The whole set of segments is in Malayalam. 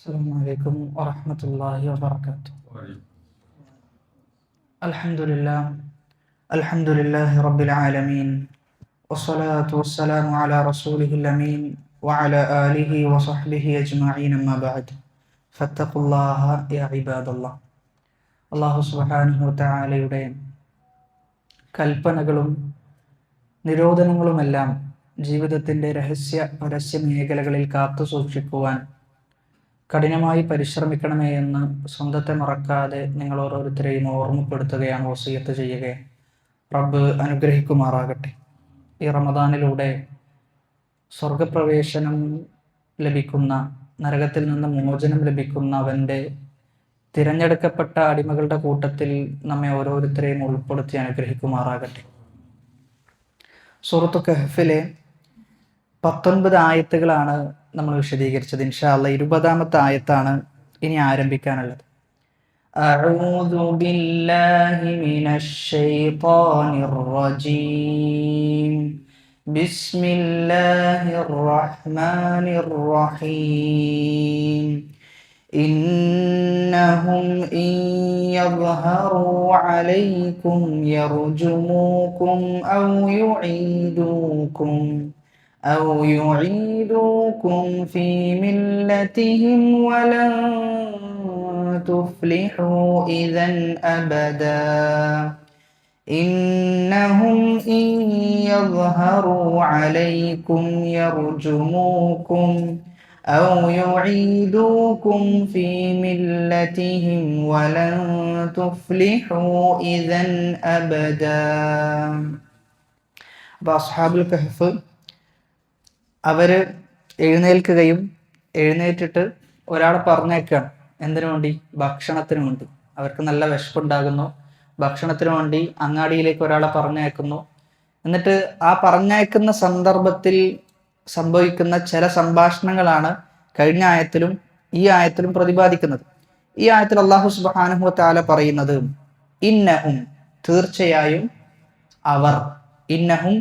السلام عليكم ورحمة الله وبركاته. الحمد لله رب العالمين، والصلاة والسلام على رسوله الأمين وعلى آله وصحبه أجمعين، أما بعد فاتقوا الله يا عباد الله. അള്ളാഹു സുബ്ഹാനഹു വതആലയുടെ കൽപ്പനകളും നിരോധനങ്ങളുമെല്ലാം ജീവിതത്തിൻ്റെ പരസ്യ മേഖലകളിൽ കാത്തു സൂക്ഷിക്കുവാൻ കഠിനമായി പരിശ്രമിക്കണമേ എന്ന് സ്വന്തത്തെ മറക്കാതെ നിങ്ങൾ ഓരോരുത്തരെയും ഓർമ്മപ്പെടുത്തുകയാണ്, വസിയത്ത് ചെയ്യുകയാണ്. റബ്ബ് അനുഗ്രഹിക്കുമാറാകട്ടെ. ഈ റമദാനിലൂടെ സ്വർഗപ്രവേശനം ലഭിക്കുന്ന, നരകത്തിൽ നിന്ന് മോചനം ലഭിക്കുന്ന അവൻ്റെ തിരഞ്ഞെടുക്കപ്പെട്ട അടിമകളുടെ കൂട്ടത്തിൽ നമ്മെ ഓരോരുത്തരെയും ഉൾപ്പെടുത്തി അനുഗ്രഹിക്കുമാറാകട്ടെ. സൂറത്തു കഹ്ഫിലെ 19 ആയത്തുകളാണ് നമ്മൾ വിശദീകരിച്ചത്. ഇൻഷാ അല്ലാഹ് 20ാമത്തെ ആയത്താണ് ഇനി ആരംഭിക്കാനുള്ളത്. അഊദു ബില്ലാഹി മിനശ് ശൈത്വാനിർ റജീം. ബിസ്മില്ലാഹിർ റഹ്മാനിർ റഹീം. ഇന്നഹും ഇൻ യദ്ഹറൂ അലൈക്കും യർജുമൂക്കും ഔ യുഈദൂക്കും ഫീ മില്ലതിഹിം വലൻ തുഫ്ലിഹൂ ഇദൻ അബദാ. ഇന്നഹും ഇൻ യദ്ഹറൂ അലൈക്കും യർജുമൂക്കും ഔ യുഈദൂക്കും ഫീ മില്ലതിഹിം വലൻ തുഫ്ലിഹൂ ഇദൻ അബദാ. അപ്പോൾ അസ്ഹാബുൽ കഹ്ഫ് അവര് എഴുന്നേൽക്കുകയും എഴുന്നേറ്റിട്ട് ഒരാളെ പറഞ്ഞേക്കാണ്. എന്തിനു വേണ്ടി? ഭക്ഷണത്തിന് വേണ്ടി. അവർക്ക് നല്ല വിശപ്പുണ്ടാകുന്നു. ഭക്ഷണത്തിന് വേണ്ടി അങ്ങാടിയിലേക്ക് ഒരാളെ പറഞ്ഞയക്കുന്നു. എന്നിട്ട് ആ പറഞ്ഞയക്കുന്ന സന്ദർഭത്തിൽ സംഭവിക്കുന്ന ചില സംഭാഷണങ്ങളാണ് കഴിഞ്ഞ ആയത്തിലും ഈ ആയത്തിലും പ്രതിപാദിക്കുന്നത്. ഈ ആയത്തിൽ അല്ലാഹു സുബ്ഹാനഹു വതആല പറയുന്നത് ഇന്നഹും തീർച്ചയായും അവർ, ഇന്നഹും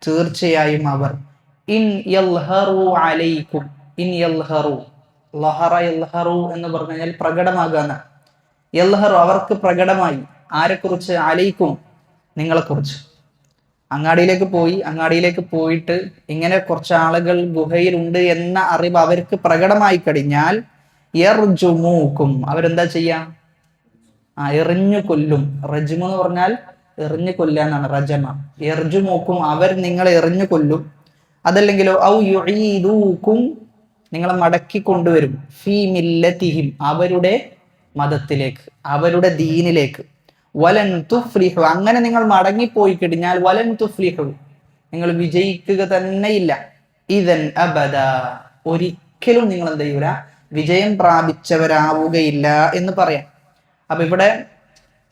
തീർച്ചയായും അവർ, ഇൻ യൽഹറു അലൈക്കും. ഇൻ യൽഹറു, ലഹറ യൽഹറു എന്ന് പറഞ്ഞു കഴിഞ്ഞാൽ പ്രകടമാകാന്ന. യൽഹറു അവർക്ക് പ്രകടമായി. ആരെക്കുറിച്ച്? അലൈക്കും, നിങ്ങളെക്കുറിച്ച്. അങ്ങാടിയിലേക്ക് പോയിട്ട് ഇങ്ങനെ കുറച്ച് ആളുകൾ ഗുഹയിലുണ്ട് എന്ന അറിവ് അവർക്ക് പ്രകടമായി കഴിഞ്ഞാൽ യർജുമൂക്കും, അവരെന്താ ചെയ്യാം? എറിഞ്ഞു കൊല്ലും. റജ്മു എന്ന് പറഞ്ഞാൽ എറിഞ്ഞു കൊല്ലാന്നാണ്. റജമ. യർജുമൂക്കും, അവർ നിങ്ങളെ എറിഞ്ഞു കൊല്ലും. അതല്ലെങ്കിലോ ഔ യുഈദൂക്കും, നിങ്ങളെ മടക്കി കൊണ്ടുവരും. ഫീ മില്ലതിഹിം, അവരുടെ മതത്തിലേക്ക്, അവരുടെ ദീനിലേക്ക്. വലൻ തുഫ്ലിഹു, അങ്ങനെ നിങ്ങൾ മടങ്ങിപ്പോയി കഴിഞ്ഞാൽ വലൻ തുഫ്ലിഹു, നിങ്ങൾ വിജയിക്കുക തന്നെയില്ല. ഇദൻ അബദ, ഒരിക്കലും നിങ്ങൾ എന്ത് ചെയ്യൂല? വിജയം പ്രാപിച്ചവരാവുകയില്ല എന്ന് പറയാം. അപ്പൊ ഇവിടെ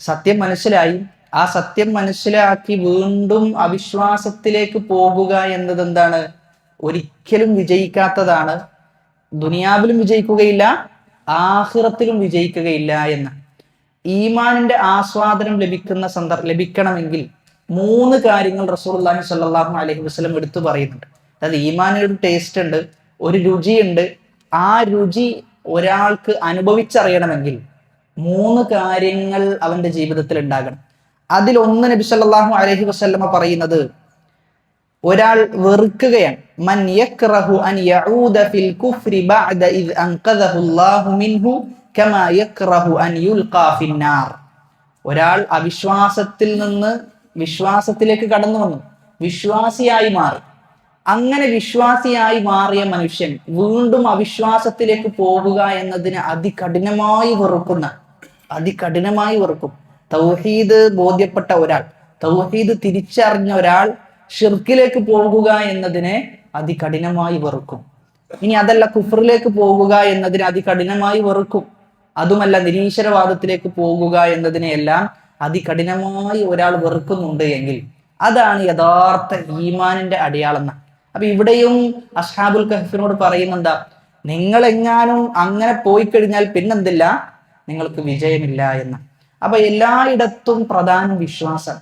സത്യം മനസ്സിലായി. ആ സത്യം മനസ്സിലാക്കി വീണ്ടും അവിശ്വാസത്തിലേക്ക് പോകുക എന്നത് എന്താണ്? ഒരിക്കലും വിജയിക്കാത്തതാണ്. ദുനിയാവിലും വിജയിക്കുകയില്ല, ആഖിറത്തിലും വിജയിക്കുകയില്ല എന്ന്. ഈമാനിന്റെ ആസ്വാദനം ലഭിക്കണമെങ്കിൽ 3 കാര്യങ്ങൾ റസൂലുള്ളാഹി സ്വല്ലല്ലാഹു അലൈഹി വസല്ലം എടുത്തു പറയുന്നുണ്ട്. അതായത് ഈമാനിന് ഒരു ടേസ്റ്റ് ഉണ്ട്, ഒരു രുചിയുണ്ട്. ആ രുചി ഒരാൾക്ക് അനുഭവിച്ചറിയണമെങ്കിൽ 3 കാര്യങ്ങൾ അവന്റെ ജീവിതത്തിൽ ഉണ്ടാകണം. അതിലൊന്ന് നബി സല്ലല്ലാഹു അലൈഹി വസല്ലമ പറയുന്നത്, ഒരാൾ വെറുക്കുകയാണ്. മൻ യക്റഹു അൻ യഊദ ഫിൽ കുഫ്രി ബഅദ ഇദ് അൻഖദഹു അല്ലാഹു മിൻഹു കമാ യക്റഹു അൻ യുൽഖാ ഫിന്നാർ. ഒരാൾ അവിശ്വാസത്തിൽ നിന്ന് വിശ്വാസത്തിലേക്ക് കടന്നു വന്നു, വിശ്വാസിയായി മാറി. അങ്ങനെ വിശ്വാസിയായി മാറിയ മനുഷ്യൻ വീണ്ടും അവിശ്വാസത്തിലേക്ക് പോവുക എന്നതിന് അതികഠിനമായി വെറുക്കും. തൗഹീദ് ബോധ്യപ്പെട്ട ഒരാൾ, തൗഹീദ് തിരിച്ചറിഞ്ഞ ഒരാൾ ഷിർക്കിലേക്ക് പോകുക എന്നതിനെ അതികഠിനമായി വെറുക്കും. ഇനി അതല്ല, കുഫറിലേക്ക് പോകുക എന്നതിനെ അതികഠിനമായി വെറുക്കും. അതുമല്ല, നിരീശ്വരവാദത്തിലേക്ക് പോകുക എന്നതിനെയെല്ലാം അതികഠിനമായി ഒരാൾ വെറുക്കുന്നുണ്ട് എങ്കിൽ അതാണ് യഥാർത്ഥ ഈമാനിന്റെ അടയാളം. അപ്പൊ ഇവിടെയും അസ്ഹാബുൽ കഹ്ഫിനോട് പറയുന്നെന്താ? നിങ്ങൾ എങ്ങാനും അങ്ങനെ പോയി കഴിഞ്ഞാൽ പിന്നെന്തില്ല? നിങ്ങൾക്ക് വിജയമില്ല എന്ന്. അപ്പൊ എല്ലായിടത്തും പ്രധാനം വിശ്വാസം.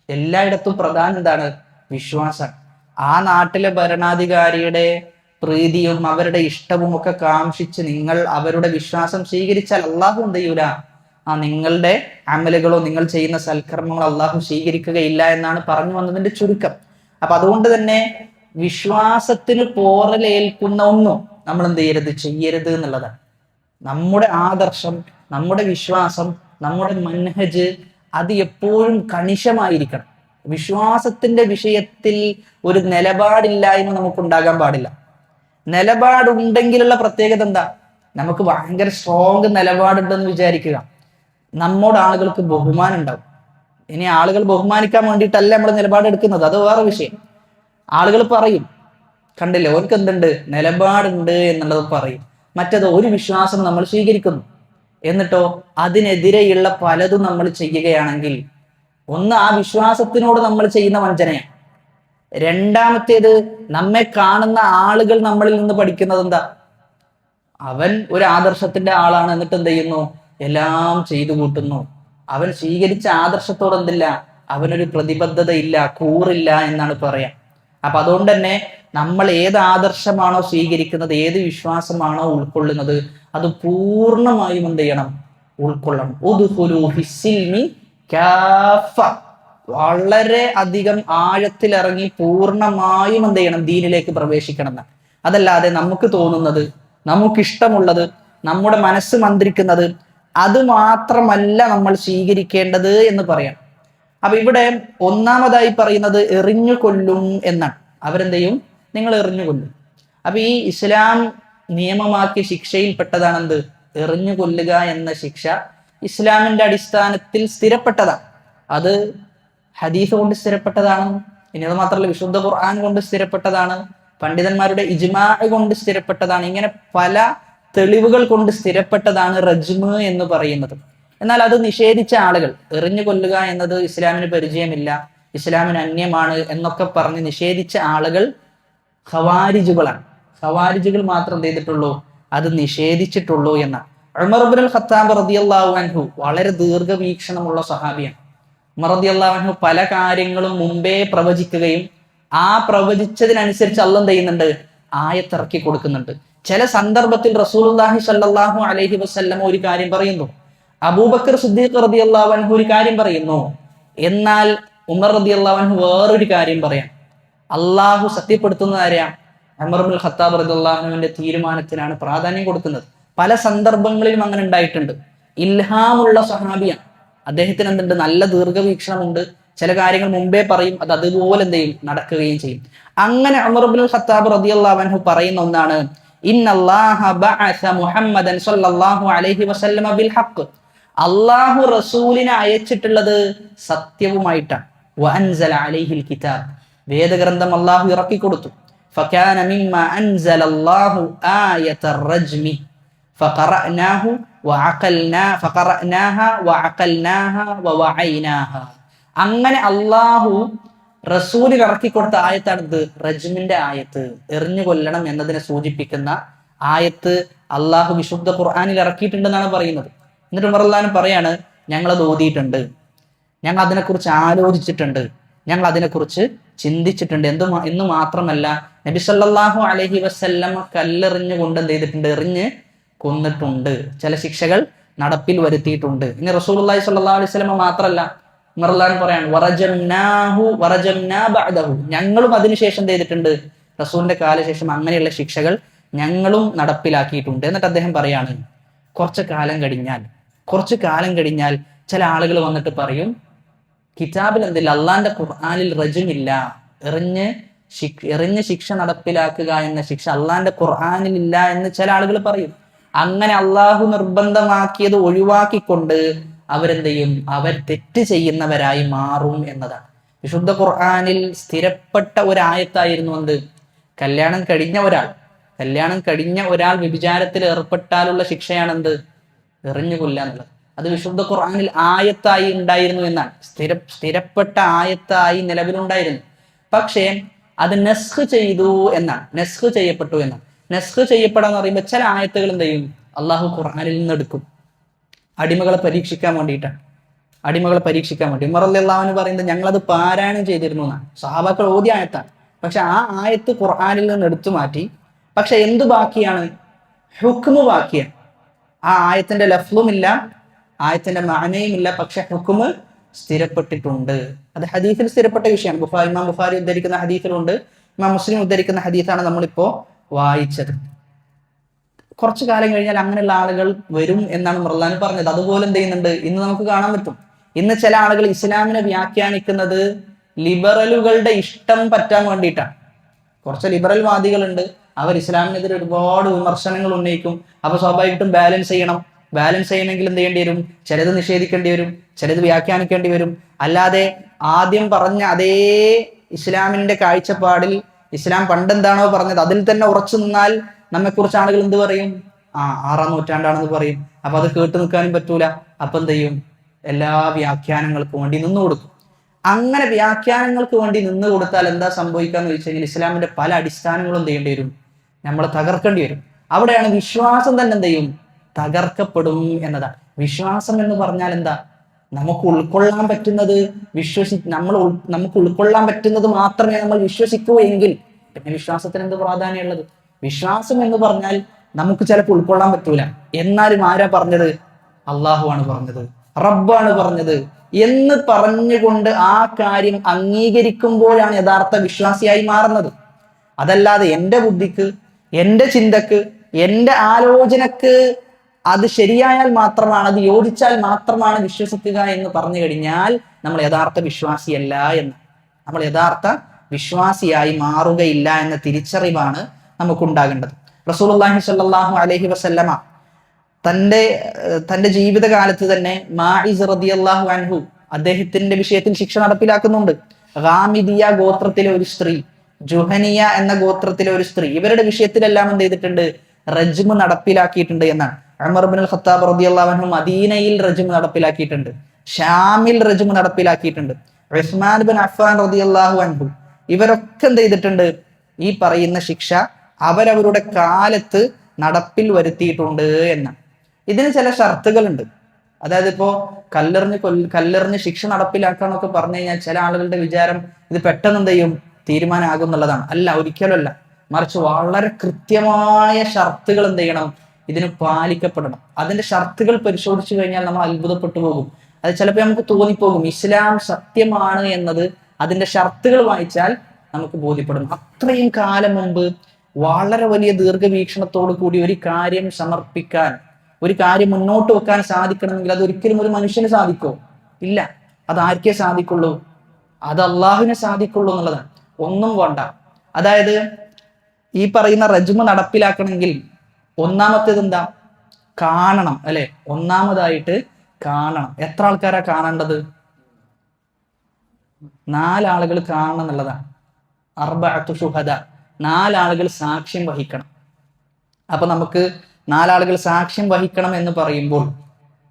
എല്ലായിടത്തും പ്രധാനം എന്താണ്? വിശ്വാസം. ആ നാട്ടിലെ ഭരണാധികാരിയുടെ പ്രീതിയും അവരുടെ ഇഷ്ടവും ഒക്കെ കാംക്ഷിച്ച് നിങ്ങൾ അവരുടെ വിശ്വാസം സ്വീകരിച്ചാൽ അള്ളാഹു എന്ത് ചെയ്യൂല, നിങ്ങളുടെ അമലുകളോ നിങ്ങൾ ചെയ്യുന്ന സൽക്കർമ്മങ്ങളോ അള്ളാഹു സ്വീകരിക്കുകയില്ല എന്നാണ് പറഞ്ഞു വന്നതിന്റെ ചുരുക്കം. അപ്പൊ അതുകൊണ്ട് തന്നെ വിശ്വാസത്തിന് പോറലേൽക്കുന്ന ഒന്നും നമ്മൾ എന്ത് ചെയ്യരുത് എന്നുള്ളതാണ്. നമ്മുടെ ആദർശം, നമ്മുടെ വിശ്വാസം, നമ്മുടെ മൻഹജ് അത് എപ്പോഴും കണിശമായിരിക്കണം. വിശ്വാസത്തിന്റെ വിഷയത്തിൽ ഒരു നിലപാടില്ലായ്മ നമുക്കുണ്ടാകാൻ പാടില്ല. നിലപാടുണ്ടെങ്കിലുള്ള പ്രത്യേകത എന്താ? നമുക്ക് ഭയങ്കര സ്ട്രോങ് നിലപാടുണ്ടെന്ന് വിചാരിക്കുക, നമ്മോട് ആളുകൾക്ക് ബഹുമാനം ഉണ്ടാവും. ഇനി ആളുകൾ ബഹുമാനിക്കാൻ വേണ്ടിയിട്ടല്ല നമ്മൾ നിലപാടെടുക്കുന്നത്, അത് വേറെ വിഷയം. ആളുകൾ പറയും, കണ്ടില്ലേ ഓർക്ക് എന്തുണ്ട്, നിലപാടുണ്ട് എന്നുള്ളത് പറയും. മറ്റത് ഒരു വിശ്വാസം നമ്മൾ സ്വീകരിക്കുന്നു, എന്നിട്ടോ അതിനെതിരെയുള്ള പലതും നമ്മൾ ചെയ്യുകയാണെങ്കിൽ ഒന്ന് ആ വിശ്വാസത്തിനോട് നമ്മൾ ചെയ്യുന്ന വഞ്ചനയാണ്. രണ്ടാമത്തേത് നമ്മെ കാണുന്ന ആളുകൾ നമ്മളിൽ നിന്ന് പഠിക്കുന്നത് എന്താ? അവൻ ഒരു ആദർശത്തിന്റെ ആളാണ്, എന്നിട്ട് എന്ത് ചെയ്യുന്നു, എല്ലാം ചെയ്തു കൂട്ടുന്നു. അവൻ സ്വീകരിച്ച ആദർശത്തോട് എന്തില്ല, അവനൊരു പ്രതിബദ്ധത ഇല്ല, കൂറില്ല എന്നാണ് പറയാം. അപ്പൊ അതുകൊണ്ട് തന്നെ നമ്മൾ ഏത് ആദർശമാണോ സ്വീകരിക്കുന്നത്, ഏത് വിശ്വാസമാണോ ഉൾക്കൊള്ളുന്നത്, അത് പൂർണ്ണമായും എന്ത് ചെയ്യണം, ഉൾക്കൊള്ളണം. ഉദ്ഖുലൂ ഫിസ്സിൽമി കാഫ, വളരെ അധികം ആഴത്തിലിറങ്ങി പൂർണ്ണമായും എന്ത് ചെയ്യണം, ദീനിലേക്ക് പ്രവേശിക്കണം എന്ന്. അതല്ലാതെ നമുക്ക് തോന്നുന്നത്, നമുക്കിഷ്ടമുള്ളത്, നമ്മുടെ മനസ്സ് മന്ത്രിക്കുന്നത് അത് മാത്രമല്ല നമ്മൾ സ്വീകരിക്കേണ്ടത് എന്ന് പറയാം. അപ്പൊ ഇവിടെ ഒന്നാമതായി പറയുന്നത് എറിഞ്ഞു കൊല്ലും എന്നാണ്. അവരെന്ത് ചെയ്യും, നിങ്ങൾ എറിഞ്ഞു കൊല്ലും. അപ്പൊ ഈ ഇസ്ലാം നിയമമാക്കിയ ശിക്ഷയിൽപ്പെട്ടതാണെന്ത്, എറിഞ്ഞു കൊല്ലുക എന്ന ശിക്ഷ ഇസ്ലാമിന്റെ അടിസ്ഥാനത്തിൽ സ്ഥിരപ്പെട്ടതാണ്. അത് ഹദീസ് കൊണ്ട് സ്ഥിരപ്പെട്ടതാണ്. ഇനി അത് മാത്രമല്ല, വിശുദ്ധ ഖുർആൻ കൊണ്ട് സ്ഥിരപ്പെട്ടതാണ്, പണ്ഡിതന്മാരുടെ ഇജ്മാ കൊണ്ട് സ്ഥിരപ്പെട്ടതാണ്. ഇങ്ങനെ പല തെളിവുകൾ കൊണ്ട് സ്ഥിരപ്പെട്ടതാണ് റജ്മ് എന്ന് പറയുന്നത്. എന്നാൽ അത് നിഷേധിച്ച ആളുകൾ, എറിഞ്ഞു കൊല്ലുക എന്നത് ഇസ്ലാമിന് പരിചയമില്ല, ഇസ്ലാമിന് അന്യമാണ് എന്നൊക്കെ പറഞ്ഞ് നിഷേധിച്ച ആളുകൾ ഖവാരിജുകളാണ്. ഖവാരിജുകൾ മാത്രം എന്ത് ചെയ്തിട്ടുള്ളൂ, അത് നിഷേധിച്ചിട്ടുള്ളൂ എന്നാണ്. ഉമർ ഇബ്നുൽ ഖത്താബ് റളിയല്ലാഹു അൻഹു വളരെ ദീർഘവീക്ഷണമുള്ള സഹാബിയാണ്. ഉമർ റളിയല്ലാഹു അൻഹു പല കാര്യങ്ങളും മുമ്പേ പ്രവചിക്കുകയും ആ പ്രവചിച്ചതിനനുസരിച്ച് അല്ലാഹു എന്ത് ചെയ്യുന്നുണ്ട്, ആയത്തിറക്കി കൊടുക്കുന്നുണ്ട്. ചില സന്ദർഭത്തിൽ റസൂലുള്ളാഹി സ്വല്ലല്ലാഹു അലൈഹി വസല്ലം ഒരു കാര്യം പറയുന്നു, അബൂബക്കർ സിദ്ദീഖ് റളിയല്ലാഹു അൻഹു ഒരു കാര്യം പറയുന്നു, എന്നാൽ ഉമർ റളിയല്ലാഹു അൻഹു വേറൊരു കാര്യം പറയാം. അള്ളാഹു സത്യപ്പെടുത്തുന്നത് ആരെയാ? ഉമർ ഇബ്നുൽ ഖത്താബ് റളിയല്ലാഹു അൻഹുവിന്റെ തീരുമാനത്തിനാണ് പ്രാധാന്യം കൊടുക്കുന്നത്. പല സന്ദർഭങ്ങളിലും അങ്ങനെ ഉണ്ടായിട്ടുണ്ട്. ഇൽഹാമുള്ള സഹാബിയാണ്, അദ്ദേഹത്തിന് എന്തുണ്ട്, നല്ല ദീർഘവീക്ഷണമുണ്ട്. ചില കാര്യങ്ങൾ മുമ്പേ പറയും, അത് അതുപോലെ എന്ത് ചെയ്യും, നടക്കുകയും ചെയ്യും. അങ്ങനെ ഉമർ ഇബ്നുൽ ഖത്താബ് റളിയല്ലാഹു അൻഹു പറയുന്ന ഒന്നാണ്, ഇന്നല്ലാഹ ബഅസ മുഹമ്മദൻ സ്വല്ലല്ലാഹു അലൈഹി വസല്ലമ ബിൽ ഹഖ്, അല്ലാഹു റസൂലിനെ അയച്ചിട്ടുള്ളത് സത്യവുമായിട്ടാണ്. വഅൻസല അലൈഹിൽ കിതാബ്, വേദഗ്രന്ഥം അല്ലാഹു ഇറക്കി കൊടുത്തു. ഫകാന മിമ്മ അൻസലല്ലാഹു ആയത്തർ റജ്മി ഫഖറഅനാഹു ഫഖറഅനാഹ വഅഖൽനാഹ വവഅയ്നാഹ. അങ്ങനെ അല്ലാഹു റസൂലിൽ ഇറക്കി കൊടുത്ത ആയത്താണിത്, റജ്മിന്റെ ആയത്ത്, എറിഞ്ഞു കൊല്ലണം എന്നതിനെ സൂചിപ്പിക്കുന്ന ആയത്ത് അള്ളാഹു വിശുദ്ധ ഖുർആനിൽ ഇറക്കിയിട്ടുണ്ടെന്നാണ് പറയുന്നത്. എന്നിട്ട് ഉമർ റളിയല്ലാഹു അൻഹു പറയാണ്, ഞങ്ങളത് ഓതിയിട്ടുണ്ട്, ഞങ്ങൾ അതിനെക്കുറിച്ച് ആലോചിച്ചിട്ടുണ്ട്, ഞങ്ങൾ അതിനെക്കുറിച്ച് ചിന്തിച്ചിട്ടുണ്ട്. എന്ന് മാത്രമല്ല, നബി സല്ലല്ലാഹു അലൈഹി വസല്ലം കല്ലെറിഞ്ഞു കൊണ്ട് എന്ത് ചെയ്തിട്ടുണ്ട്, എറിഞ്ഞ് കൊന്നിട്ടുണ്ട്, ചില ശിക്ഷകൾ നടപ്പിൽ വരുത്തിയിട്ടുണ്ട്. ഇനി റസൂലുള്ളാഹി സ്വല്ലല്ലാഹു അലൈഹി വസല്ലം മാത്രമല്ല, ഉമർ റളിയല്ലാഹു അൻഹു പറയാണ്, വറജംനാ ബഅദഹു, ഞങ്ങളും അതിനുശേഷം എന്ത് ചെയ്തിട്ടുണ്ട്, റസൂലിന്റെ കാലശേഷം അങ്ങനെയുള്ള ശിക്ഷകൾ ഞങ്ങളും നടപ്പിലാക്കിയിട്ടുണ്ട്. എന്നിട്ട് അദ്ദേഹം പറയാണ്, കുറച്ചു കാലം കഴിഞ്ഞാൽ ചില ആളുകൾ വന്നിട്ട് പറയും, കിതാബിൽ എന്തില്ല, അള്ളാന്റെ ഖുർആനിൽ റജ്മില്ല, എറിഞ്ഞ് ശിക്ഷ നടപ്പിലാക്കുക എന്ന ശിക്ഷ അള്ളാന്റെ ഖുർആനിൽ ഇല്ല എന്ന് ചില ആളുകൾ പറയും. അങ്ങനെ അള്ളാഹു നിർബന്ധമാക്കിയത് ഒഴിവാക്കിക്കൊണ്ട് അവരെന്ത് ചെയ്യും, അവർ തെറ്റ് ചെയ്യുന്നവരായി മാറും എന്നതാണ്. വിശുദ്ധ ഖുർആനിൽ സ്ഥിരപ്പെട്ട ഒരായത്തായിരുന്നു എന്ത്, കല്യാണം കഴിഞ്ഞ ഒരാൾ വ്യഭിചാരത്തിൽ ഏർപ്പെട്ടാലുള്ള ശിക്ഷയാണെന്ത്, എറിഞ്ഞു കൊല്ലുക എന്നുള്ളത്. അത് വിശുദ്ധ ഖുർആനിൽ ആയത്തായി ഉണ്ടായിരുന്നു എന്നാണ്, സ്ഥിരപ്പെട്ട ആയത്തായി നിലവിലുണ്ടായിരുന്നു. പക്ഷേ അത് നസ്ഖ് ചെയ്തു എന്നാണ്, നസ്ഖ് ചെയ്യപ്പെട്ടു എന്നാണ്. നസ്ഖ് ചെയ്യപ്പെടാന്ന് പറയുമ്പോൾ ചില ആയത്തുകൾ എന്ത് ചെയ്യും, അള്ളാഹു ഖുർആനിൽ നിന്ന് എടുക്കും, അടിമകളെ പരീക്ഷിക്കാൻ വേണ്ടി. ഉമർ റളിയല്ലാഹു അൻഹു പറയുന്നത്, ഞങ്ങളത് പാരായണം ചെയ്തിരുന്നു എന്നാണ്. സഹാബാക്കൾ ഓതിയ ആയത്താണ്, പക്ഷെ ആ ആയത്ത് ഖുർആനിൽ നിന്ന് എടുത്തു മാറ്റി പക്ഷെ എന്തു ബാക്കിയാണ്? ഹുക്മു ബാക്കിയാണ്. ആ ആയത്തിന്റെ ലഫ്ലുമില്ല, ആയത്തിന്റെ മാനയും ഇല്ല, പക്ഷെ ഹുക്മ് സ്ഥിരപ്പെട്ടിട്ടുണ്ട്. അത് ഹദീസിൽ സ്ഥിരപ്പെട്ട വിഷയമാണ്. ഇമാം ബുഖാരി ഉദ്ധരിക്കുന്ന ഹദീസിലുണ്ട്, ഇമാം മുസ്ലിം ഉദ്ധരിക്കുന്ന ഹദീസാണ് നമ്മളിപ്പോ വായിച്ചത്. കുറച്ചു കാലം കഴിഞ്ഞാൽ അങ്ങനെയുള്ള ആളുകൾ വരും എന്നാണ് മർലാൻ പറഞ്ഞത്. അതുപോലെ എന്ത് ചെയ്യുന്നുണ്ട് ഇന്ന് നമുക്ക് കാണാൻ പറ്റും. ഇന്ന് ചില ആളുകൾ ഇസ്ലാമിനെ വ്യാഖ്യാനിക്കുന്നത് ലിബറലുകളുടെ ഇഷ്ടം പറ്റാൻ വേണ്ടിയിട്ടാണ്. കുറച്ച് ലിബറൽ വാദികളുണ്ട്, അവർ ഇസ്ലാമിനെതിരെ ഒരുപാട് വിമർശനങ്ങൾ ഉന്നയിക്കും. അപ്പൊ സ്വാഭാവികമായിട്ടും ബാലൻസ് ചെയ്യണമെങ്കിൽ എന്ത് ചെയ്യേണ്ടി വരും? ചിലത് നിഷേധിക്കേണ്ടി വരും, ചിലത് വ്യാഖ്യാനിക്കേണ്ടി വരും. അല്ലാതെ ആദ്യം പറഞ്ഞ അതേ ഇസ്ലാമിന്റെ കാഴ്ചപ്പാടിൽ, ഇസ്ലാം പണ്ടെന്താണോ പറഞ്ഞത് അതിൽ തന്നെ ഉറച്ചു നിന്നാൽ നമ്മെക്കുറിച്ച് ആളുകൾ എന്ത് പറയും? 6-ാം നൂറ്റാണ്ടാണെന്ന് പറയും. അപ്പൊ അത് കേട്ടു നിൽക്കാനും പറ്റൂല. അപ്പൊ എന്ത് ചെയ്യും? എല്ലാ വ്യാഖ്യാനങ്ങൾക്കും വേണ്ടി നിന്നു കൊടുക്കും. അങ്ങനെ വ്യാഖ്യാനങ്ങൾക്ക് വേണ്ടി നിന്ന് കൊടുത്താൽ എന്താ സംഭവിക്കാന്ന് വെച്ച് കഴിഞ്ഞാൽ ഇസ്ലാമിന്റെ പല അടിസ്ഥാനങ്ങളും എന്ത് ചെയ്യേണ്ടി വരും? നമ്മൾ തകർക്കേണ്ടി വരും. അവിടെയാണ് വിശ്വാസം തന്നെ എന്ത് ചെയ്യും? തകർക്കപ്പെടും എന്നതാണ്. വിശ്വാസം എന്ന് പറഞ്ഞാൽ എന്താ? നമുക്ക് ഉൾക്കൊള്ളാൻ പറ്റുന്നത് നമുക്ക് ഉൾക്കൊള്ളാൻ പറ്റുന്നത് മാത്രമേ നമ്മൾ വിശ്വസിക്കൂ എങ്കിൽ പിന്നെ വിശ്വാസത്തിന് എന്ത് പ്രാധാന്യമുള്ളത്? വിശ്വാസം എന്ന് പറഞ്ഞാൽ നമുക്ക് ചിലപ്പോൾ ഉൾക്കൊള്ളാൻ പറ്റൂല, എന്നാലും ആരാ പറഞ്ഞത്? അള്ളാഹു ആണ് പറഞ്ഞത്, റബ്ബാണ് പറഞ്ഞത് എന്ന് പറഞ്ഞുകൊണ്ട് ആ കാര്യം അംഗീകരിക്കുമ്പോഴാണ് യഥാർത്ഥ വിശ്വാസിയായി മാറുന്നത്. അതല്ലാതെ എൻ്റെ ബുദ്ധിക്ക്, എൻ്റെ ചിന്തക്ക്, എൻ്റെ ആലോചനക്ക് അത് ശരിയായാൽ മാത്രമാണ്, അത് യോജിച്ചാൽ മാത്രമാണ് വിശ്വസിക്കുക എന്ന് പറഞ്ഞു കഴിഞ്ഞാൽ നമ്മൾ യഥാർത്ഥ വിശ്വാസിയല്ല എന്ന്, നമ്മൾ യഥാർത്ഥ വിശ്വാസിയായി മാറുകയില്ല എന്ന തിരിച്ചറിവാണ് നമുക്കുണ്ടാകേണ്ടത്. റസൂലുള്ളാഹി സ്വല്ലല്ലാഹു അലൈഹി വസല്ലമ തന്റെ ജീവിതകാലത്ത് തന്നെ മാഇസ് റളിയല്ലാഹു അൻഹു അദ്ദേഹത്തിന്റെ വിഷയത്തിൽ ശിക്ഷ നടപ്പിലാക്കുന്നുണ്ട്. ഗാമിദിയ ഗോത്രത്തിലെ ഒരു സ്ത്രീ, ജുഹനിയ എന്ന ഗോത്രത്തിലെ ഒരു സ്ത്രീ, ഇവരുടെ വിഷയത്തിലെല്ലാം എന്ത് ചെയ്തിട്ടുണ്ട്? റജ്മ് നടപ്പിലാക്കിയിട്ടുണ്ട് എന്നാണ്. ഉമർ ഇബ്നുൽ ഖത്താബ് റളിയല്ലാഹു അൻഹു മദീനയിൽ റജ്മ് നടപ്പിലാക്കിയിട്ടുണ്ട്, ഷാമിൽ റജ്മ് നടപ്പിലാക്കിയിട്ടുണ്ട്. ഉസ്മാൻ ഇബ്നു അഫ്ഫാൻ റളിയല്ലാഹു അൻഹു ഇവരൊക്കെ എന്ത് ചെയ്തിട്ടുണ്ട്? ഈ പറയുന്ന ശിക്ഷ അവരവരുടെ കാലത്ത് നടപ്പിൽ എന്നാണ്. ഇതിന് ചില ഷർത്തുകളുണ്ട്. അതായത് ഇപ്പോ കല്ലെറിഞ്ഞ് ശിക്ഷ നടപ്പിലാക്കാന്നൊക്കെ പറഞ്ഞു കഴിഞ്ഞാൽ ചില ആളുകളുടെ വിചാരം ഇത് പെട്ടെന്ന് എന്ത് ചെയ്യും? തീരുമാനമാകും എന്നുള്ളതാണ്. അല്ല, ഒരിക്കലല്ല. മറിച്ച് വളരെ കൃത്യമായ ഷർത്തുകൾ എന്ത് ചെയ്യണം? ഇതിന് പാലിക്കപ്പെടണം. അതിന്റെ ഷർത്തുകൾ പരിശോധിച്ചു കഴിഞ്ഞാൽ നമ്മൾ അത്ഭുതപ്പെട്ടു പോകും. അത് ചിലപ്പോൾ നമുക്ക് തോന്നിപ്പോകും ഇസ്ലാം സത്യമാണ് എന്നത് അതിന്റെ ഷർത്തുകൾ വായിച്ചാൽ നമുക്ക് ബോധ്യപ്പെടും. അത്രയും കാലം മുമ്പ് വളരെ വലിയ ദീർഘവീക്ഷണത്തോടു കൂടി ഒരു കാര്യം സമർപ്പിക്കാൻ, ഒരു കാര്യം മുന്നോട്ട് വെക്കാൻ സാധിക്കണമെങ്കിൽ അത് ഒരിക്കലും ഒരു മനുഷ്യന് സാധിക്കോ? ഇല്ല. അത് ആർക്കേ സാധിക്കുള്ളൂ? അത് അള്ളാഹുവിനെ സാധിക്കുള്ളൂ എന്നുള്ളതാണ്. ഒന്നും വേണ്ട. അതായത് ഈ പറയുന്ന റജ്മ് നടപ്പിലാക്കണമെങ്കിൽ ഒന്നാമത്തേത് എന്താ? കാണണം, അല്ലെ? ഒന്നാമതായിട്ട് കാണണം. എത്ര ആൾക്കാരാ കാണേണ്ടത്? 4 ആളുകൾ കാണണം എന്നുള്ളതാണ്. അർബഅത്തു ശുഹദ, 4 ആളുകൾ സാക്ഷ്യം വഹിക്കണം. അപ്പൊ നമുക്ക് 4 ആളുകൾ സാക്ഷ്യം വഹിക്കണം എന്ന് പറയുമ്പോൾ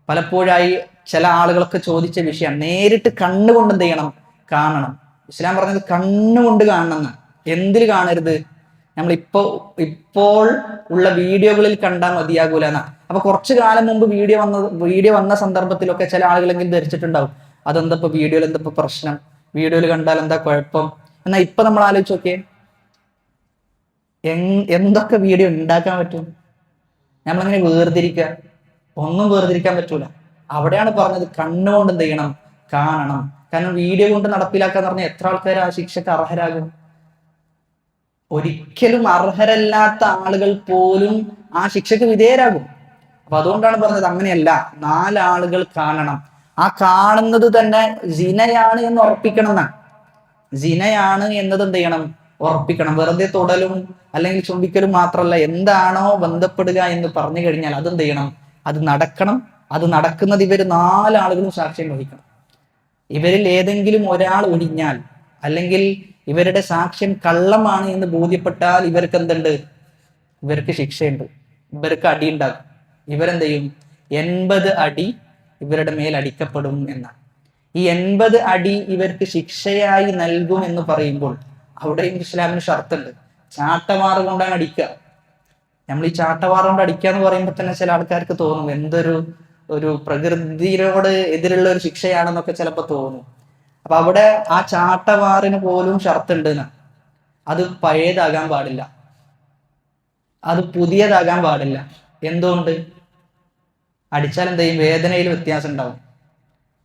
പലപ്പോഴായി ചില ആളുകളൊക്കെ ചോദിച്ച വിഷയം നേരിട്ട് കണ്ണുകൊണ്ട് എന്ത് ചെയ്യണം? കാണണം. ഇസ്ലാം പറഞ്ഞത് കണ്ണുകൊണ്ട് കാണണം എന്ന്. എന്തിൽ കാണരുത്? നമ്മൾ ഇപ്പോൾ ഉള്ള വീഡിയോകളിൽ കണ്ടാൽ മതിയാകൂല എന്നാ. അപ്പൊ കുറച്ചു കാലം മുമ്പ് വീഡിയോ വന്ന സന്ദർഭത്തിലൊക്കെ ചില ആളുകളെങ്കിലും ധരിച്ചിട്ടുണ്ടാവും അതെന്താ ഇപ്പൊ വീഡിയോയിൽ എന്താ പ്രശ്നം, വീഡിയോയിൽ കണ്ടാൽ എന്താ കുഴപ്പം. എന്നാ ഇപ്പൊ നമ്മൾ ആലോചിച്ച് നോക്കിയേ, എന്തൊക്കെ വീഡിയോ ഉണ്ടാക്കാൻ പറ്റും? നമ്മളെങ്ങനെ വേർതിരിക്കുക? ഒന്നും വേർതിരിക്കാൻ പറ്റൂല. അവിടെയാണ് പറഞ്ഞത് കണ്ണുകൊണ്ട് എന്ത് ചെയ്യണം? കാണണം. കാരണം വീഡിയോ കൊണ്ട് നടപ്പിലാക്കാന്ന് പറഞ്ഞാൽ എത്ര ആൾക്കാർ ആ ശിക്ഷക്ക് അർഹരാകും? ഒരിക്കലും അർഹരല്ലാത്ത ആളുകൾ പോലും ആ ശിക്ഷക്ക് വിധേയരാകും. അപ്പൊ അതുകൊണ്ടാണ് പറഞ്ഞത് അങ്ങനെയല്ല, 4 ആളുകൾ കാണണം. ആ കാണുന്നത് തന്നെ സിനയാണ് എന്ന് ഉറപ്പിക്കണം എന്നാണ്. സിനയാണ് എന്നത് എന്ത് ചെയ്യണം? ഉറപ്പിക്കണം. വെറുതെ തൊടലും അല്ലെങ്കിൽ ചുംബിക്കലും മാത്രമല്ല, എന്താണോ ബന്ധപ്പെടുക എന്ന് പറഞ്ഞു കഴിഞ്ഞാൽ അതെന്ത് ചെയ്യണം? അത് നടക്കണം. അത് നടക്കുന്നത് ഇവര് 4 ആളുകളും സാക്ഷ്യം വഹിക്കണം. ഇവരിൽ ഏതെങ്കിലും ഒരാൾ ഒഴിഞ്ഞാൽ അല്ലെങ്കിൽ ഇവരുടെ സാക്ഷ്യം കള്ളമാണ് എന്ന് ബോധ്യപ്പെട്ടാൽ ഇവർക്ക് എന്തുണ്ട്? ഇവർക്ക് ശിക്ഷയുണ്ട്, ഇവർക്ക് അടി ഉണ്ടാകും. ഇവരെന്ത് ചെയ്യും? 80 അടി ഇവരുടെ മേൽ അടിക്കപ്പെടും എന്നാണ്. ഈ 80 അടി ഇവർക്ക് ശിക്ഷയായി നൽകും എന്ന് പറയുമ്പോൾ അവിടെയും ഇസ്ലാമിന് ഷർത്തുണ്ട്. ചാട്ടവാറ് കൊണ്ടാണ് അടിക്കുക. നമ്മൾ ഈ ചാട്ടവാറ് കൊണ്ട് അടിക്കുക എന്ന് പറയുമ്പോൾ തന്നെ ചില ആൾക്കാർക്ക് തോന്നും ഒരു പ്രകൃതിയോട് എതിരുള്ള ഒരു ശിക്ഷയാണെന്നൊക്കെ ചിലപ്പോൾ തോന്നും. അപ്പൊ അവിടെ ആ ചാട്ടവാറിന് പോലും ഷർത്തുണ്ട്. അത് പഴയതാകാൻ പാടില്ല. അത് പുതിയതാകാൻ പാടില്ല. എന്തുകൊണ്ട്? അടിച്ചാൽ എന്ത് ചെയ്യും? വേദനയിൽ വ്യത്യാസം ഉണ്ടാവും.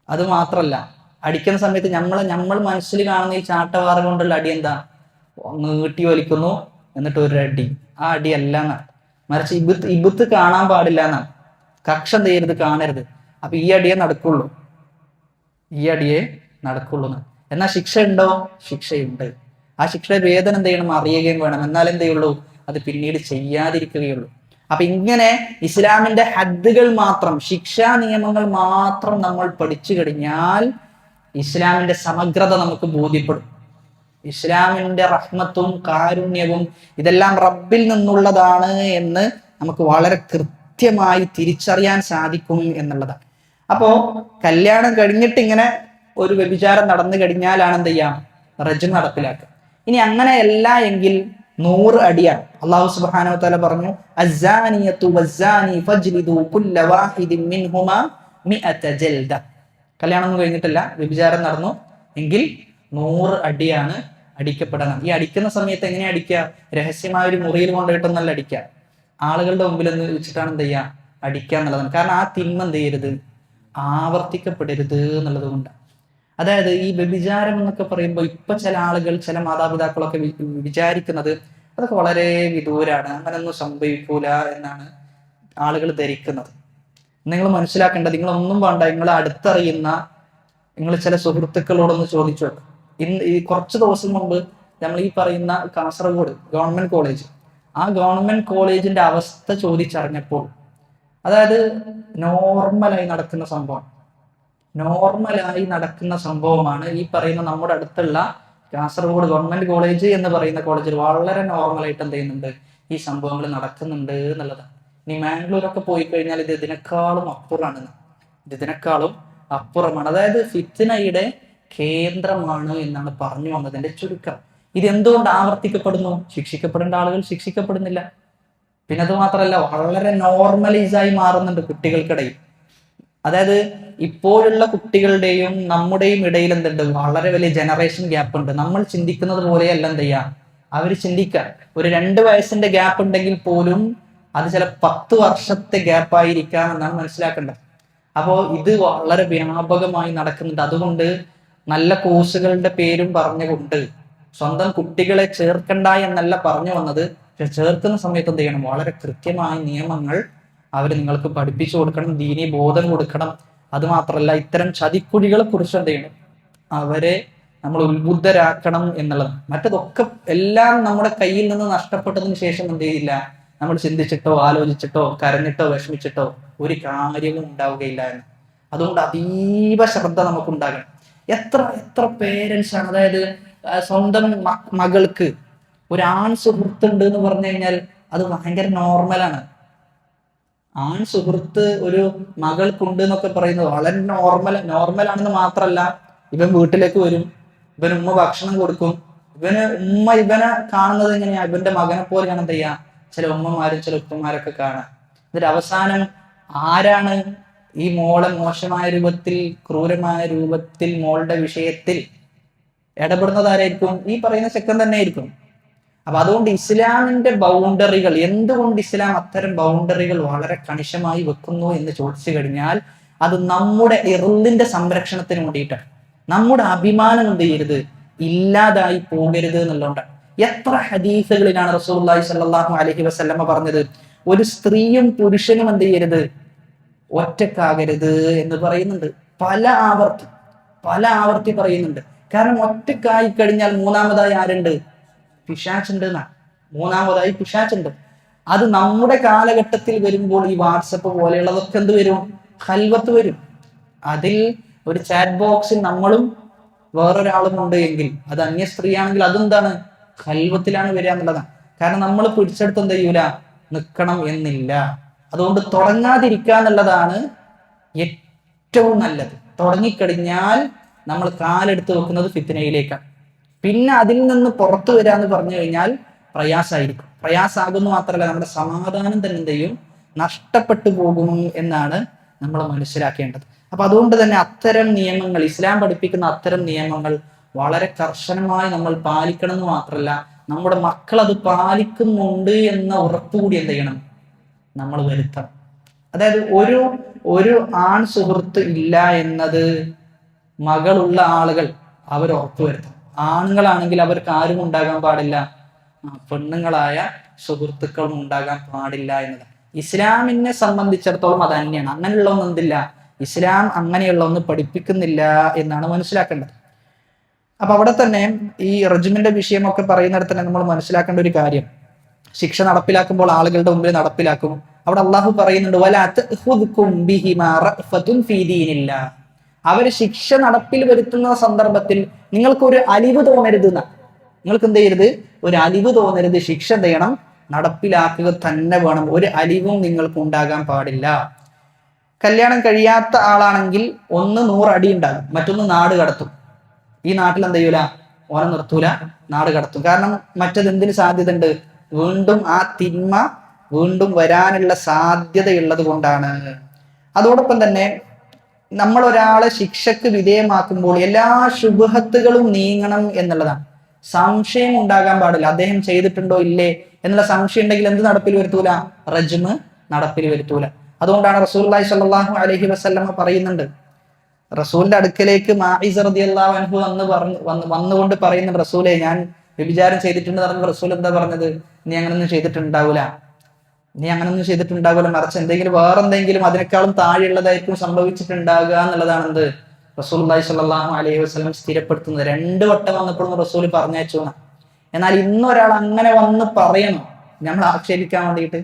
അത് മാത്രല്ല, അടിക്കുന്ന സമയത്ത് നമ്മൾ മനസ്സിൽ കാണുന്ന ഈ ചാട്ടവാറ കൊണ്ടുള്ള അടി എന്താ? നീട്ടി വലിക്കുന്നു, എന്നിട്ട് ഒരു അടി. ആ അടിയല്ല എന്നാണ്. മറിച്ച് ഇബുത്ത് കാണാൻ പാടില്ല എന്നാണ്. കക്ഷ എന്ത് ചെയ്യരുത്? കാണരുത്. അപ്പൊ ഈ അടിയെ നടക്കുള്ളൂ, ഈ അടിയെ നടക്കുള്ളൂ. എന്നാൽ ശിക്ഷ ഉണ്ടോ? ശിക്ഷയുണ്ട്. ആ ശിക്ഷയുടെ വേദന എന്ത് ചെയ്യണം? അറിയുകയും വേണം. എന്നാൽ എന്ത് ചെയ്യുള്ളൂ? അത് പിന്നീട് ചെയ്യാതിരിക്കുകയുള്ളൂ. അപ്പൊ ഇങ്ങനെ ഇസ്ലാമിന്റെ ഹദ്ദുകൾ മാത്രം, ശിക്ഷാ നിയമങ്ങൾ മാത്രം നമ്മൾ പഠിച്ചു കഴിഞ്ഞാൽ ഇസ്ലാമിന്റെ സമഗ്രത നമുക്ക് ബോധ്യപ്പെടും. ഇസ്ലാമിന്റെ റഹ്മത്തും കാരുണ്യവും ഇതെല്ലാം റബ്ബിൽ നിന്നുള്ളതാണ് എന്ന് നമുക്ക് വളരെ കൃത്യമായി തിരിച്ചറിയാൻ സാധിക്കും എന്നുള്ളതാണ്. അപ്പോ കല്യാണം കഴിഞ്ഞിട്ട് ഇങ്ങനെ ഒരു വ്യഭിചാരം നടന്നു കഴിഞ്ഞാലാണ് എന്ത് ചെയ്യാം? റജ്ം നടപ്പിലാക്കുക. ഇനി അങ്ങനെയല്ല എങ്കിൽ 100 അടിയാണ്. അല്ലാഹു സുബ്ഹാനഹു വ തആല പറഞ്ഞു, അസ്സാനിയതു വസ്സാനി ഫജ്ലിദു കുല്ല വാഹിദിൻ മിൻഹുമാ 100 ജൽദ. കല്യാണം ഒന്നും കഴിഞ്ഞിട്ടില്ല, വ്യഭിചാരം നടന്നു എങ്കിൽ 100 അടിയാണ് അടിക്കപ്പെടണം. ഈ അടിക്കുന്ന സമയത്ത് എങ്ങനെയാ അടിക്കുക? രഹസ്യമായ ഒരു മുറിയിൽ കൊണ്ടുപോയിട്ടൊന്നല്ല അടിക്കുക, ആളുകളുടെ മുമ്പിൽ ഒന്ന് വെച്ചിട്ടാണ് എന്ത് ചെയ്യുക? അടിക്കുക എന്നുള്ളതാണ്. കാരണം ആ തിന്മ എന്ത് ചെയ്യരുത്? ആവർത്തിക്കപ്പെടരുത് എന്നുള്ളത് കൊണ്ട്. അതായത് ഈ വ്യഭിചാരം എന്നൊക്കെ പറയുമ്പോൾ ഇപ്പൊ ചില ആളുകൾ, ചില മാതാപിതാക്കളൊക്കെ വിചാരിക്കുന്നത് അതൊക്കെ വളരെ വിദൂരാണ്, അങ്ങനൊന്നും സംഭവിക്കൂല എന്നാണ് ആളുകൾ ധരിക്കുന്നത്. നിങ്ങൾ മനസ്സിലാക്കേണ്ടത്, നിങ്ങളൊന്നും വേണ്ട, നിങ്ങൾ അടുത്തറിയുന്ന നിങ്ങൾ ചില സുഹൃത്തുക്കളോടൊന്ന് ചോദിച്ചു വെക്കും. ഈ കുറച്ച് ദിവസം മുമ്പ് നമ്മൾ ഈ പറയുന്ന കാസർഗോഡ് ഗവൺമെന്റ് കോളേജ്, ആ ഗവൺമെന്റ് കോളേജിന്റെ അവസ്ഥ ചോദിച്ചറിഞ്ഞപ്പോൾ, അതായത് നോർമലായി നടക്കുന്ന സംഭവമാണ് ഈ പറയുന്ന നമ്മുടെ അടുത്തുള്ള കാസർഗോഡ് ഗവൺമെന്റ് കോളേജ് എന്ന് പറയുന്ന കോളേജിൽ വളരെ നോർമലായിട്ട് എന്ത് ചെയ്യുന്നുണ്ട്? ഈ സംഭവങ്ങൾ നടക്കുന്നുണ്ട് എന്നുള്ളതാണ്. ഇനി മാംഗ്ലൂരൊക്കെ പോയി കഴിഞ്ഞാൽ ഇതിനേക്കാളും അപ്പുറമാണ്. അതായത് ഫിത്നയുടെ കേന്ദ്രമാണ് എന്നാണ് പറഞ്ഞു വന്നതിന്റെ ചുരുക്കം. ഇതെന്തുകൊണ്ട് ആവർത്തിക്കപ്പെടുന്നു? ശിക്ഷിക്കപ്പെടേണ്ട ആളുകൾ ശിക്ഷിക്കപ്പെടുന്നില്ല. പിന്നെ അത് മാത്രമല്ല, വളരെ നോർമലൈസായി മാറുന്നുണ്ട് കുട്ടികൾക്കിടയിൽ. അതായത് ഇപ്പോഴുള്ള കുട്ടികളുടെയും നമ്മുടെയും ഇടയിൽ എന്തുണ്ട്? വളരെ വലിയ ജനറേഷൻ ഗ്യാപ്പ് ഉണ്ട്. നമ്മൾ ചിന്തിക്കുന്നത് പോലെയല്ല എന്ത് ചെയ്യാ അവർ ചിന്തിക്കുക. ഒരു 2 വയസ്സിന്റെ ഗ്യാപ്പ് ഉണ്ടെങ്കിൽ പോലും അത് ചില 10 വർഷത്തെ ഗ്യാപ്പായിരിക്കാം എന്നാണ് മനസ്സിലാക്കേണ്ടത്. അപ്പോൾ ഇത് വളരെ വ്യാപകമായി നടക്കുന്നുണ്ട്. അതുകൊണ്ട് നല്ല കോഴ്സുകളുടെ പേരും പറഞ്ഞുകൊണ്ട് സ്വന്തം കുട്ടികളെ ചേർക്കണ്ട എന്നല്ല പറഞ്ഞു വന്നത്. പക്ഷെ ചേർക്കുന്ന സമയത്ത് എന്ത് ചെയ്യണം? വളരെ കൃത്യമായ നിയമങ്ങൾ അവർ നിങ്ങൾക്ക് പഠിപ്പിച്ചു കൊടുക്കണം, ദീനീ ബോധം കൊടുക്കണം. അത് മാത്രമല്ല, ഇത്തരം ചതിക്കുഴികളെ കുറിച്ച് എന്ത് ചെയ്യണം? അവരെ നമ്മൾ ഉത്ബുദ്ധരാക്കണം എന്നുള്ളത്. മറ്റതൊക്കെ എല്ലാം നമ്മുടെ കയ്യിൽ നിന്ന് നഷ്ടപ്പെട്ടതിന് ശേഷം എന്ത് ചെയ്യില്ല? നമ്മൾ ചിന്തിച്ചിട്ടോ ആലോചിച്ചിട്ടോ കരഞ്ഞിട്ടോ വിഷമിച്ചിട്ടോ ഒരു കാര്യവും ഉണ്ടാവുകയില്ല എന്ന്. അതുകൊണ്ട് അതീവ ശ്രദ്ധ നമുക്കുണ്ടാകണം. എത്ര പേരൻസ് ആണ്, അതായത് സ്വന്തം മകൾക്ക് ഒരു ആൺ സുഹൃത്തുണ്ട് എന്ന് പറഞ്ഞു കഴിഞ്ഞാൽ അത് ഭയങ്കര നോർമലാണ്. ആൺ സുഹൃത്ത് ഒരു മകൾക്കുണ്ട് എന്നൊക്കെ പറയുന്നത് വളരെ നോർമലാണെന്ന് മാത്രമല്ല, ഇവൻ വീട്ടിലേക്ക് വരും, ഇവന് ഉമ്മ ഭക്ഷണം കൊടുക്കും, ഇവനെ കാണുന്നത് എങ്ങനെയാ? ഇവന്റെ മകനെ പോലെയാണ് എന്ത് ചെയ്യാ ചില ഉമ്മമാരും ചില ഉപ്പമാരൊക്കെ കാണാം. എന്നിട്ട് അവസാനം ആരാണ് ഈ മോളെ മോശമായ രൂപത്തിൽ, ക്രൂരമായ രൂപത്തിൽ മോളുടെ വിഷയത്തിൽ ഇടപെടുന്നത്? ആരായിരിക്കും? ഈ പറയുന്ന ചെക്കൻ തന്നെ ആയിരിക്കും. അപ്പൊ അതുകൊണ്ട് ഇസ്ലാമിന്റെ ബൗണ്ടറികൾ, എന്തുകൊണ്ട് ഇസ്ലാം അത്തരം ബൗണ്ടറികൾ വളരെ കണിശമായി വെക്കുന്നു എന്ന് ചോദിച്ചു കഴിഞ്ഞാൽ അത് നമ്മുടെ ഇർദിന്റെ സംരക്ഷണത്തിന് വേണ്ടിയിട്ടാണ്. നമ്മുടെ അഭിമാനം എന്ത് ചെയ്യരുത്? ഇല്ലാതായി പോകരുത് എന്നുള്ളതുകൊണ്ടാണ്. എത്ര ഹദീസുകളിലാണ് റസൂലുള്ളാഹി സ്വല്ലല്ലാഹു അലൈഹി വസല്ലമ പറഞ്ഞത്, ഒരു സ്ത്രീയും പുരുഷനും എന്ത് ചെയ്യരുത്? ഒറ്റക്കാകരുത് എന്ന് പറയുന്നുണ്ട്. പല ആവർത്തി പറയുന്നുണ്ട്. കാരണം ഒറ്റക്കായി കഴിഞ്ഞാൽ മൂന്നാമതായി ആരുണ്ട്? പിശാചുണ്ട് എന്നാണ്. മൂന്നാമതായി പിശാചുണ്ട്. അത് നമ്മുടെ കാലഘട്ടത്തിൽ വരുമ്പോൾ ഈ വാട്സപ്പ് പോലെയുള്ളതൊക്കെ എന്ത് വരും? ഖൽവത്ത് വരും. അതിൽ ഒരു ചാറ്റ് ബോക്സിൽ നമ്മളും വേറൊരാളും ഉണ്ട് എങ്കിൽ, അത് അന്യ സ്ത്രീയാണെങ്കിൽ അതെന്താണ്? ഖൽവത്തിലാണ് വരിക എന്നുള്ളതാണ്. കാരണം നമ്മൾ പിടിച്ചെടുത്ത് എന്ത് ചെയ്യൂല? നിൽക്കണം എന്നില്ല. അതുകൊണ്ട് തുടങ്ങാതിരിക്കുക എന്നുള്ളതാണ് ഏറ്റവും നല്ലത്. തുടങ്ങിക്കഴിഞ്ഞാൽ നമ്മൾ കാലെടുത്ത് വെക്കുന്നത് ഫിത്നയിലേക്കാണ്. പിന്നെ അതിൽ നിന്ന് പുറത്തു വരാന്ന് പറഞ്ഞു കഴിഞ്ഞാൽ പ്രയാസമായിരിക്കും. പ്രയാസമാകുന്നു മാത്രമല്ല, നമ്മുടെ സമാധാനം തന്നെ എന്ത് ചെയ്യും? നഷ്ടപ്പെട്ടു പോകും എന്നാണ് നമ്മൾ മനസ്സിലാക്കേണ്ടത്. അപ്പൊ അതുകൊണ്ട് തന്നെ അത്തരം നിയമങ്ങൾ, ഇസ്ലാം പഠിപ്പിക്കുന്ന അത്തരം നിയമങ്ങൾ വളരെ കർശനമായി നമ്മൾ പാലിക്കണം എന്ന് മാത്രമല്ല, നമ്മുടെ മക്കൾ അത് പാലിക്കുന്നുണ്ട് എന്ന ഉറപ്പുകൂടി എന്ത് ചെയ്യണം, നമ്മൾ വരുത്തണം. അതായത് ഒരു ആൺ സുഹൃത്ത് ഇല്ല എന്നത് മകളുള്ള ആളുകൾ അവർ ഉറപ്പുവരുത്തണം. ആണുങ്ങളാണെങ്കിൽ അവർക്ക് ആരും ഉണ്ടാകാൻ പാടില്ല, പെണ്ണുങ്ങളായ സുഹൃത്തുക്കളും ഉണ്ടാകാൻ പാടില്ല എന്നതാണ്. ഇസ്ലാമിനെ സംബന്ധിച്ചിടത്തോളം അത് തന്നെയാണ്. അങ്ങനെയുള്ള ഒന്നും എന്തില്ല, ഇസ്ലാം അങ്ങനെയുള്ള ഒന്ന് പഠിപ്പിക്കുന്നില്ല എന്നാണ് മനസ്സിലാക്കേണ്ടത്. അപ്പൊ അവിടെ തന്നെ ഈ റജ്മിന്റെ വിഷയമൊക്കെ പറയുന്നിടത്ത് തന്നെ നമ്മൾ മനസ്സിലാക്കേണ്ട ഒരു കാര്യം, ശിക്ഷ നടപ്പിലാക്കുമ്പോൾ ആളുകളുടെ മുമ്പിൽ നടപ്പിലാക്കും. അവിടെ അള്ളാഹു പറയുന്നുണ്ട്, അവര് ശിക്ഷ നടപ്പിൽ വരുത്തുന്ന സന്ദർഭത്തിൽ നിങ്ങൾക്കൊരു അലിവ് തോന്നരുത്. നിങ്ങൾക്ക് എന്ത് ചെയ്യരുത്, ഒരു അലിവ് തോന്നരുത്. ശിക്ഷ എന്ത് ചെയ്യണം, നടപ്പിലാക്കുക തന്നെ വേണം. ഒരു അലിവും നിങ്ങൾക്ക് ഉണ്ടാകാൻ പാടില്ല. കല്യാണം കഴിയാത്ത ആളാണെങ്കിൽ ഒന്ന് 100 അടി ഉണ്ടാകും, മറ്റൊന്ന് നാട് കടത്തും. ഈ നാട്ടിൽ എന്ത് ചെയ്യൂല, ഓനെ നിർത്തൂല, നാട് കടത്തും. കാരണം മറ്റത് എന്തിന് സാധ്യത ഉണ്ട്, വീണ്ടും ആ തിന്മ വീണ്ടും വരാനുള്ള സാധ്യതയുള്ളത് കൊണ്ടാണ്. അതോടൊപ്പം തന്നെ നമ്മൾ ഒരാളെ ശിക്ഷക്ക് വിധേയമാക്കുമ്പോൾ എല്ലാ ശുബ്ഹത്തുകളും നീങ്ങണം എന്നുള്ളതാണ്. സംശയം ഉണ്ടാകാൻ പാടില്ല, അദ്ദേഹം ചെയ്തിട്ടുണ്ടോ ഇല്ലേ എന്നുള്ള സംശയം ഉണ്ടെങ്കിൽ എന്ത് നടപ്പിൽ വരുത്തൂല, റജ്മ് നടപ്പിൽ വരുത്തൂല. അതുകൊണ്ടാണ് റസൂലുള്ളാഹി സ്വല്ലല്ലാഹു അലൈഹി വസല്ലമ പറയുന്നുണ്ട്, റസൂലിന്റെ അടുക്കലേക്ക് മാഇസ് റളിയല്ലാഹു അൻഹു വന്നുകൊണ്ട് പറയുന്നുണ്ട്, റസൂലെ ഞാൻ വ്യഭിചാരം ചെയ്തിട്ടുണ്ട് പറഞ്ഞ റസൂൽ എന്താ പറഞ്ഞത്, നീ അങ്ങനൊന്നും ചെയ്തിട്ടുണ്ടാവൂല, മറിച്ച് എന്തെങ്കിലും വേറെന്തെങ്കിലും അതിനേക്കാളും താഴെയുള്ളതായിരിക്കും സംഭവിച്ചിട്ടുണ്ടാകുക എന്നുള്ളതാണ് എന്ത് റസൂലുള്ളാഹി സ്വല്ലല്ലാഹു അലൈഹി വസല്ലം സ്ഥിരപ്പെടുത്തുന്നത്. 2 വട്ടം വന്നപ്പോഴും റസൂൽ പറഞ്ഞയച്ചു. എന്നാൽ ഇന്നൊരാൾ അങ്ങനെ വന്ന് പറയണം നമ്മൾ ആക്ഷേപിക്കാൻ വേണ്ടിയിട്ട്?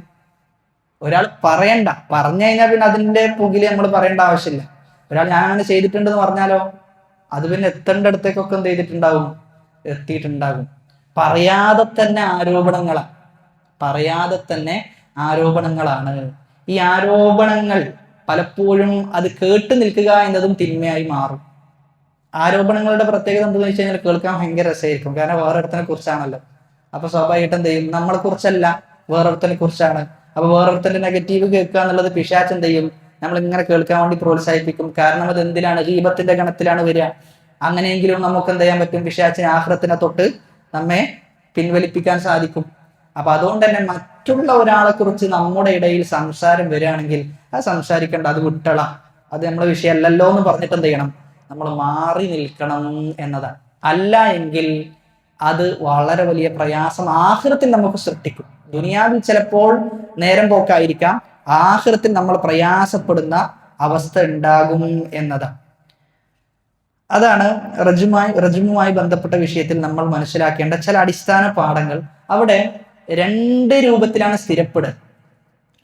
ഒരാൾ പറയണ്ട, പറഞ്ഞു കഴിഞ്ഞാൽ പിന്നെ അതിന്റെ പുകില് നമ്മൾ പറയേണ്ട ആവശ്യമില്ല. ഒരാൾ ഞാൻ അങ്ങനെ ചെയ്തിട്ടുണ്ടെന്ന് പറഞ്ഞാലോ അത് പിന്നെ എത്തേണ്ട അടുത്തേക്കൊക്കെ എന്ത് ചെയ്തിട്ടുണ്ടാകും, എത്തിയിട്ടുണ്ടാകും. പറയാതെ തന്നെ ആരോപണങ്ങളാണ്. ഈ ആരോപണങ്ങൾ പലപ്പോഴും അത് കേട്ടു നിൽക്കുക എന്നതും തിന്മയായി മാറും. ആരോപണങ്ങളുടെ പ്രത്യേകത എന്താണെന്ന് വെച്ച് കഴിഞ്ഞാൽ കേൾക്കാൻ ഭയങ്കര രസമായിരിക്കും. കാരണം വേറൊരുത്തനെ കുറിച്ചാണല്ലോ. അപ്പൊ സ്വാഭാവികമായിട്ട് എന്ത് ചെയ്യും, നമ്മളെ കുറിച്ചല്ല വേറൊരുത്തനെ കുറിച്ചാണ്. അപ്പൊ വേറൊരുത്തന്റെ നെഗറ്റീവ് കേൾക്കുക എന്നുള്ളത് പിശാച് എന്ത് ചെയ്യും, നമ്മൾ ഇങ്ങനെ കേൾക്കാൻ വേണ്ടി പ്രോത്സാഹിപ്പിക്കും. കാരണം അത് എന്തിനാണ്, ഗീബത്തിന്റെ ഗണത്തിലാണ് വരിക. അങ്ങനെയെങ്കിലും നമുക്ക് എന്ത് ചെയ്യാൻ പറ്റും, പിശാചിനെ ആഖിറത്തിനെ തൊട്ട് നമ്മെ പിൻവലിപ്പിക്കാൻ സാധിക്കും. അപ്പൊ അതുകൊണ്ട് തന്നെ മറ്റുള്ള ഒരാളെ കുറിച്ച് നമ്മുടെ ഇടയിൽ സംസാരം വരികയാണെങ്കിൽ അത് സംസാരിക്കേണ്ട, അത് വിട്ടള, അത് നമ്മളെ വിഷയമല്ലല്ലോ എന്ന് പറഞ്ഞിട്ട് എന്ത് ചെയ്യണം, നമ്മൾ മാറി നിൽക്കണം എന്നതാണ്. അല്ല എങ്കിൽ അത് വളരെ വലിയ പ്രയാസം ആഖിറത്തിൽ നമുക്ക് സൃഷ്ടിക്കും. ദുനിയാവിൽ ചിലപ്പോൾ നേരം പോക്കായിരിക്കാം, ആഖിറത്തിൽ നമ്മൾ പ്രയാസപ്പെടുന്ന അവസ്ഥ ഉണ്ടാകും എന്നതാണ്. അതാണ് റജ്മുമായി ബന്ധപ്പെട്ട വിഷയത്തിൽ നമ്മൾ മനസ്സിലാക്കേണ്ട ചില അടിസ്ഥാന പാഠങ്ങൾ. അവിടെ 2 രൂപത്തിലാണ് സ്ഥിരപ്പെടുക.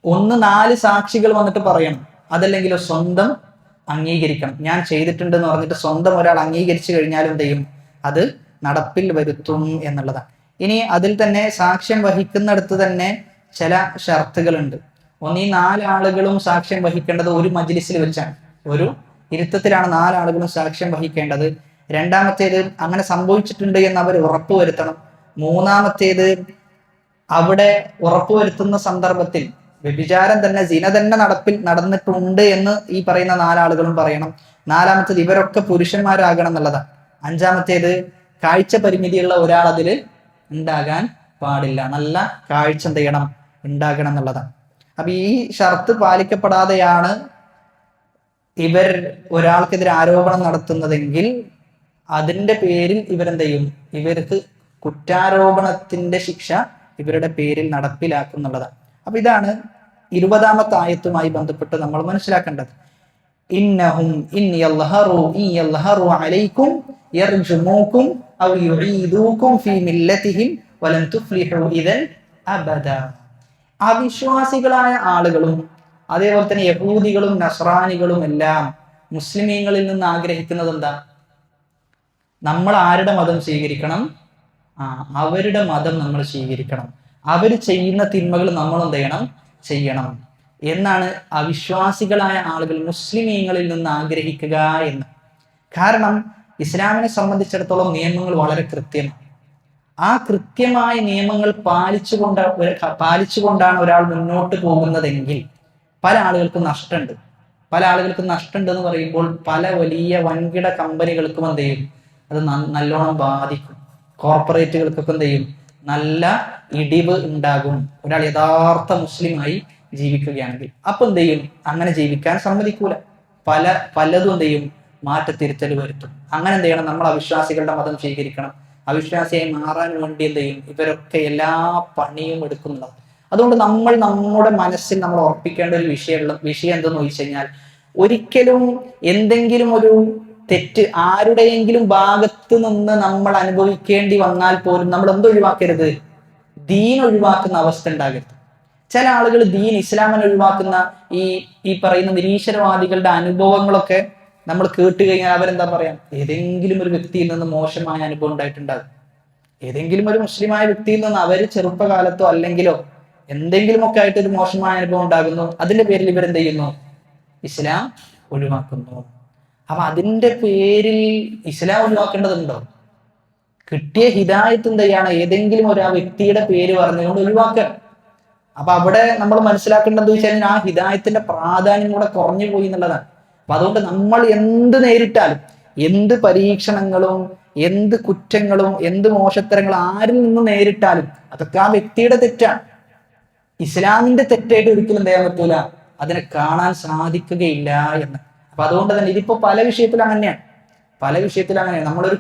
ഒന്ന് 4 സാക്ഷികൾ വന്നിട്ട് പറയണം, അതല്ലെങ്കിൽ സ്വന്തം അംഗീകരിക്കണം. ഞാൻ ചെയ്തിട്ടുണ്ട് എന്ന് പറഞ്ഞിട്ട് സ്വന്തം ഒരാൾ അംഗീകരിച്ചു കഴിഞ്ഞാലും എന്ത് ചെയ്യും, അത് നടപ്പിൽ വരുത്തും എന്നുള്ളതാണ്. ഇനി അതിൽ തന്നെ സാക്ഷ്യം വഹിക്കുന്നിടത്ത് തന്നെ ചില ഷർത്തുകളുണ്ട്. ഒന്ന്, ഈ 4 ആളുകളും സാക്ഷ്യം വഹിക്കേണ്ടത് ഒരു മജ്ലിസിൽ വെച്ചാണ്, ഒരു ഇരുത്തത്തിലാണ് 4 ആളുകളും സാക്ഷ്യം വഹിക്കേണ്ടത്. രണ്ടാമത്തേത് അങ്ങനെ സംഭവിച്ചിട്ടുണ്ട് എന്ന് അവർ ഉറപ്പുവരുത്തണം. മൂന്നാമത്തേത് അവിടെ ഉറപ്പുവരുത്തുന്ന സന്ദർഭത്തിൽ വ്യഭിചാരം തന്നെ, സിന തന്നെ നടന്നിട്ടുണ്ട് എന്ന് ഈ പറയുന്ന 4 ആളുകളും പറയണം. നാലാമത്തേത് ഇവരൊക്കെ പുരുഷന്മാരാകണം എന്നുള്ളതാണ്. അഞ്ചാമത്തേത് കാഴ്ച പരിമിതിയുള്ള ഒരാൾ അതിൽ ഉണ്ടാകാൻ പാടില്ല, നല്ല കാഴ്ച എന്ത് ചെയ്യണം, ഉണ്ടാകണം എന്നുള്ളതാണ്. അപ്പൊ ഈ ഷർത്ത് പാലിക്കപ്പെടാതെയാണ് ഇവർ ഒരാൾക്കെതിരെ ആരോപണം നടത്തുന്നതെങ്കിൽ അതിന്റെ പേരിൽ ഇവരെന്ത് ചെയ്യും, ഇവർക്ക് കുറ്റാരോപണത്തിന്റെ ശിക്ഷ ഇവരുടെ പേരിൽ നടപ്പിലാക്കുന്നുള്ളതാണ്. അപ്പൊ ഇതാണ് 20ാമത്തെ ആയത്തുമായി ബന്ധപ്പെട്ട് നമ്മൾ മനസ്സിലാക്കേണ്ടത്. ഇന്നഹും ഇൻ യൽഹറു അലൈക്കും യർജുമൂക്കും ഔ യുഈദൂക്കും ഫീ മില്ലതിഹിം വലൻ തുഫ്ലിഹു ഇദൻ അബദ. അവിശ്വാസികളായ ആളുകളും അതേപോലെ തന്നെ യഹൂദികളും നസ്രാനികളും എല്ലാം മുസ്ലിമീങ്ങളിൽ നിന്ന് ആഗ്രഹിക്കുന്നത് എന്താ, നമ്മൾ ആരുടെ മതം സ്വീകരിക്കണം, അവരുടെ മതം നമ്മൾ സ്വീകരിക്കണം, അവർ ചെയ്യുന്ന തിന്മകൾ നമ്മൾ എന്ത് ചെയ്യണം എന്നാണ് അവിശ്വാസികളായ ആളുകൾ മുസ്ലിമീങ്ങളിൽ നിന്ന് ആഗ്രഹിക്കുക എന്ന്. കാരണം ഇസ്ലാമിനെ സംബന്ധിച്ചിടത്തോളം നിയമങ്ങൾ വളരെ കൃത്യമാണ്. ആ കൃത്യമായ നിയമങ്ങൾ പാലിച്ചുകൊണ്ടാണ് ഒരാൾ മുന്നോട്ട് പോകുന്നതെങ്കിൽ പല ആളുകൾക്കും നഷ്ടമുണ്ട്. എന്ന് പറയുമ്പോൾ പല വലിയ വൻകിട കമ്പനികൾക്കും എന്ത് ചെയ്യും, അത് നല്ലോണം ബാധിക്കും. കോർപ്പറേറ്റുകൾക്കൊക്കെ എന്ത് ചെയ്യും, നല്ല ഇടിവ് ഉണ്ടാകും ഒരാൾ യഥാർത്ഥ മുസ്ലിമായി ജീവിക്കുകയാണെങ്കിൽ. അപ്പൊ എന്ത് ചെയ്യും? അങ്ങനെ ജീവിക്കാൻ സമ്മതിക്കൂല. പലതും എന്ത് ചെയ്യും? മാറ്റത്തിരുത്തൽ വരുത്തും. അങ്ങനെ എന്ത് ചെയ്യണം? നമ്മൾ അവിശ്വാസികളുടെ മതം സ്വീകരിക്കണം. അവിശ്വാസിയായി മാറാൻ വേണ്ടി എന്ത് ചെയ്യും? ഇവരൊക്കെ എല്ലാ പണിയും എടുക്കുന്നുണ്ടാവും. അതുകൊണ്ട് നമ്മുടെ മനസ്സിൽ നമ്മൾ ഉറപ്പിക്കേണ്ട ഒരു വിഷയം എന്തെന്ന് ചോദിച്ചു കഴിഞ്ഞാൽ, ഒരിക്കലും എന്തെങ്കിലും ഒരു തെറ്റ് ആരുടെയെങ്കിലും ഭാഗത്ത് നിന്ന് നമ്മൾ അനുഭവിക്കേണ്ടി വന്നാൽ പോലും നമ്മൾ എന്തൊഴിവാക്കരുത്? ദീൻ ഒഴിവാക്കുന്ന അവസ്ഥ ഉണ്ടാകരുത്. ചില ആളുകൾ ഇസ്ലാമിനെ ഒഴിവാക്കുന്ന ഈ പറയുന്ന നിരീശ്വരവാദികളുടെ അനുഭവങ്ങളൊക്കെ നമ്മൾ കേട്ട് കഴിഞ്ഞാൽ അവരെന്താ പറയാ? ഏതെങ്കിലും ഒരു വ്യക്തിയിൽ നിന്ന് മോശമായ അനുഭവം ഉണ്ടായിട്ടുണ്ടാകും. ഏതെങ്കിലും ഒരു മുസ്ലിമായ വ്യക്തിയിൽ നിന്ന് അവര് ചെറുപ്പകാലത്തോ അല്ലെങ്കിലോ എന്തെങ്കിലുമൊക്കെ ആയിട്ട് ഒരു മോശമായ അനുഭവം ഉണ്ടാകുന്നു. അതിന്റെ പേരിൽ ഇവരെന്ത് ചെയ്യുന്നു? ഇസ്ലാം ഒഴിവാക്കുന്നു. അപ്പൊ അതിന്റെ പേരിൽ ഇസ്ലാം ഒഴിവാക്കേണ്ടതുണ്ടോ? കിട്ടിയ ഹിദായത്ത് എന്ത് ചെയ്യാണ്? ഏതെങ്കിലും ഒരു ആ വ്യക്തിയുടെ പേര് പറഞ്ഞുകൊണ്ട് ഒഴിവാക്കണം. അപ്പൊ അവിടെ നമ്മൾ മനസ്സിലാക്കേണ്ടത് വെച്ചാൽ ആ ഹിദായത്തിന്റെ പ്രാധാന്യം കൂടെ കുറഞ്ഞു പോയി എന്നുള്ളതാണ്. അപ്പൊ അതുകൊണ്ട് നമ്മൾ എന്ത് നേരിട്ടാലും, എന്ത് പരീക്ഷണങ്ങളും, എന്ത് കുറ്റങ്ങളും, എന്ത് മോശത്തരങ്ങളും ആരിൽ നിന്ന് നേരിട്ടാലും അതൊക്കെ ആ വ്യക്തിയുടെ തെറ്റാണ്. ഇസ്ലാമിന്റെ തെറ്റായിട്ട് ഒരിക്കലും എന്ത് ചെയ്യാൻ പറ്റൂല, അതിനെ കാണാൻ സാധിക്കുകയില്ല എന്ന്. അപ്പൊ അതുകൊണ്ട് തന്നെ ഇതിപ്പോ പല വിഷയത്തിലും അങ്ങനെയാണ്. നമ്മളൊരു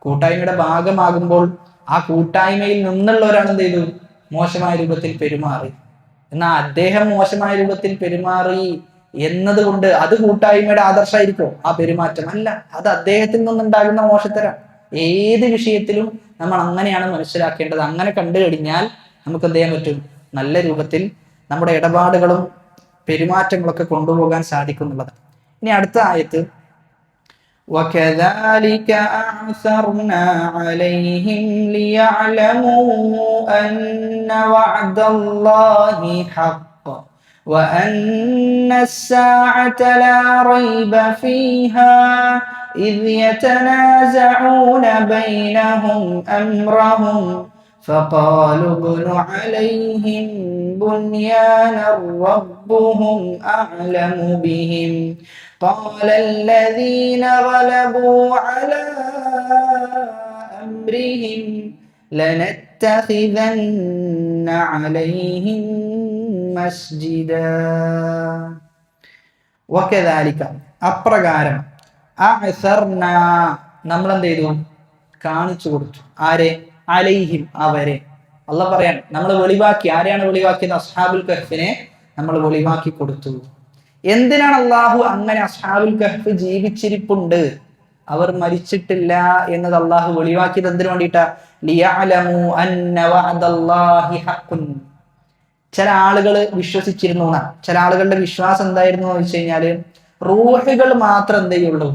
കൂട്ടായ്മയുടെ ഭാഗമാകുമ്പോൾ ആ കൂട്ടായ്മയിൽ നിന്നുള്ള ഒരാൾ എന്ത് ചെയ്തു? മോശമായ രൂപത്തിൽ പെരുമാറി. എന്നാൽ അദ്ദേഹം മോശമായ രൂപത്തിൽ പെരുമാറി എന്നതുകൊണ്ട് അത് കൂട്ടായ്മയുടെ ആദർശമായിരിക്കും ആ പെരുമാറ്റം? അല്ല, അത് അദ്ദേഹത്തിൽ നിന്നുണ്ടാകുന്ന മോശത്തരം. ഏത് വിഷയത്തിലും നമ്മൾ അങ്ങനെയാണ് മനസ്സിലാക്കേണ്ടത്. അങ്ങനെ കണ്ടു കഴിഞ്ഞാൽ നമുക്ക് എന്ത് ചെയ്യാൻ പറ്റും? നല്ല രൂപത്തിൽ നമ്മുടെ ഇടപാടുകളും പെരുമാറ്റങ്ങളൊക്കെ കൊണ്ടുപോകാൻ സാധിക്കുന്നുള്ളത്. ഇനി അടുത്ത ആയത്ത്, وَكَذَلِكَ أَعْثَرْنَا عَلَيْهِمْ لِيَعْلَمُوا أَنَّ وَعْدَ اللَّهِ حَقٌّ وَأَنَّ السَّاعَةَ لَا رَيْبَ فِيهَا إِذْ يَتَنَازَعُونَ بَيْنَهُمْ أَمْرَهُمْ فقالوا ابنوا عليهم بنيانا ربهم أعلم بهم قال الذين غلبوا على أمرهم لنتخذن عليهم مسجدا وكذلك അപ്രകാരം അഅ്സർനാ നമ്മൾ എന്ത് ചെയ്തു? കാണിച്ചു കൊടുത്തു. ആരെ? അലൈഹിം, അവരെ. അള്ളാഹ് പറയാൻ നമ്മൾ വെളിവാക്കി. ആരെയാണ് വെളിവാക്കിയത്? അസ്ഹാബുൽ കഹ്ഫിനെ നമ്മൾ വെളിവാക്കി കൊടുത്തു. എന്തിനാണ് അള്ളാഹു അങ്ങനെ? അസ്ഹാബുൽ കഹ്ഫ് ജീവിച്ചിരിപ്പുണ്ട്, അവർ മരിച്ചിട്ടില്ല എന്നത് അള്ളാഹു വെളിവാക്കിയത് എന്തിനു വേണ്ടിയിട്ടാ? ലിയഅലമു അന്ന വഅദല്ലാഹി ഹഖ്ഖുൻ. ചില ആളുകൾ വിശ്വസിച്ചിരുന്നു. ചില ആളുകളുടെ വിശ്വാസം എന്തായിരുന്നു എന്ന് വെച്ച് കഴിഞ്ഞാല്, റൂഹുകൾ മാത്രം എന്ത് ചെയ്യുള്ളൂ?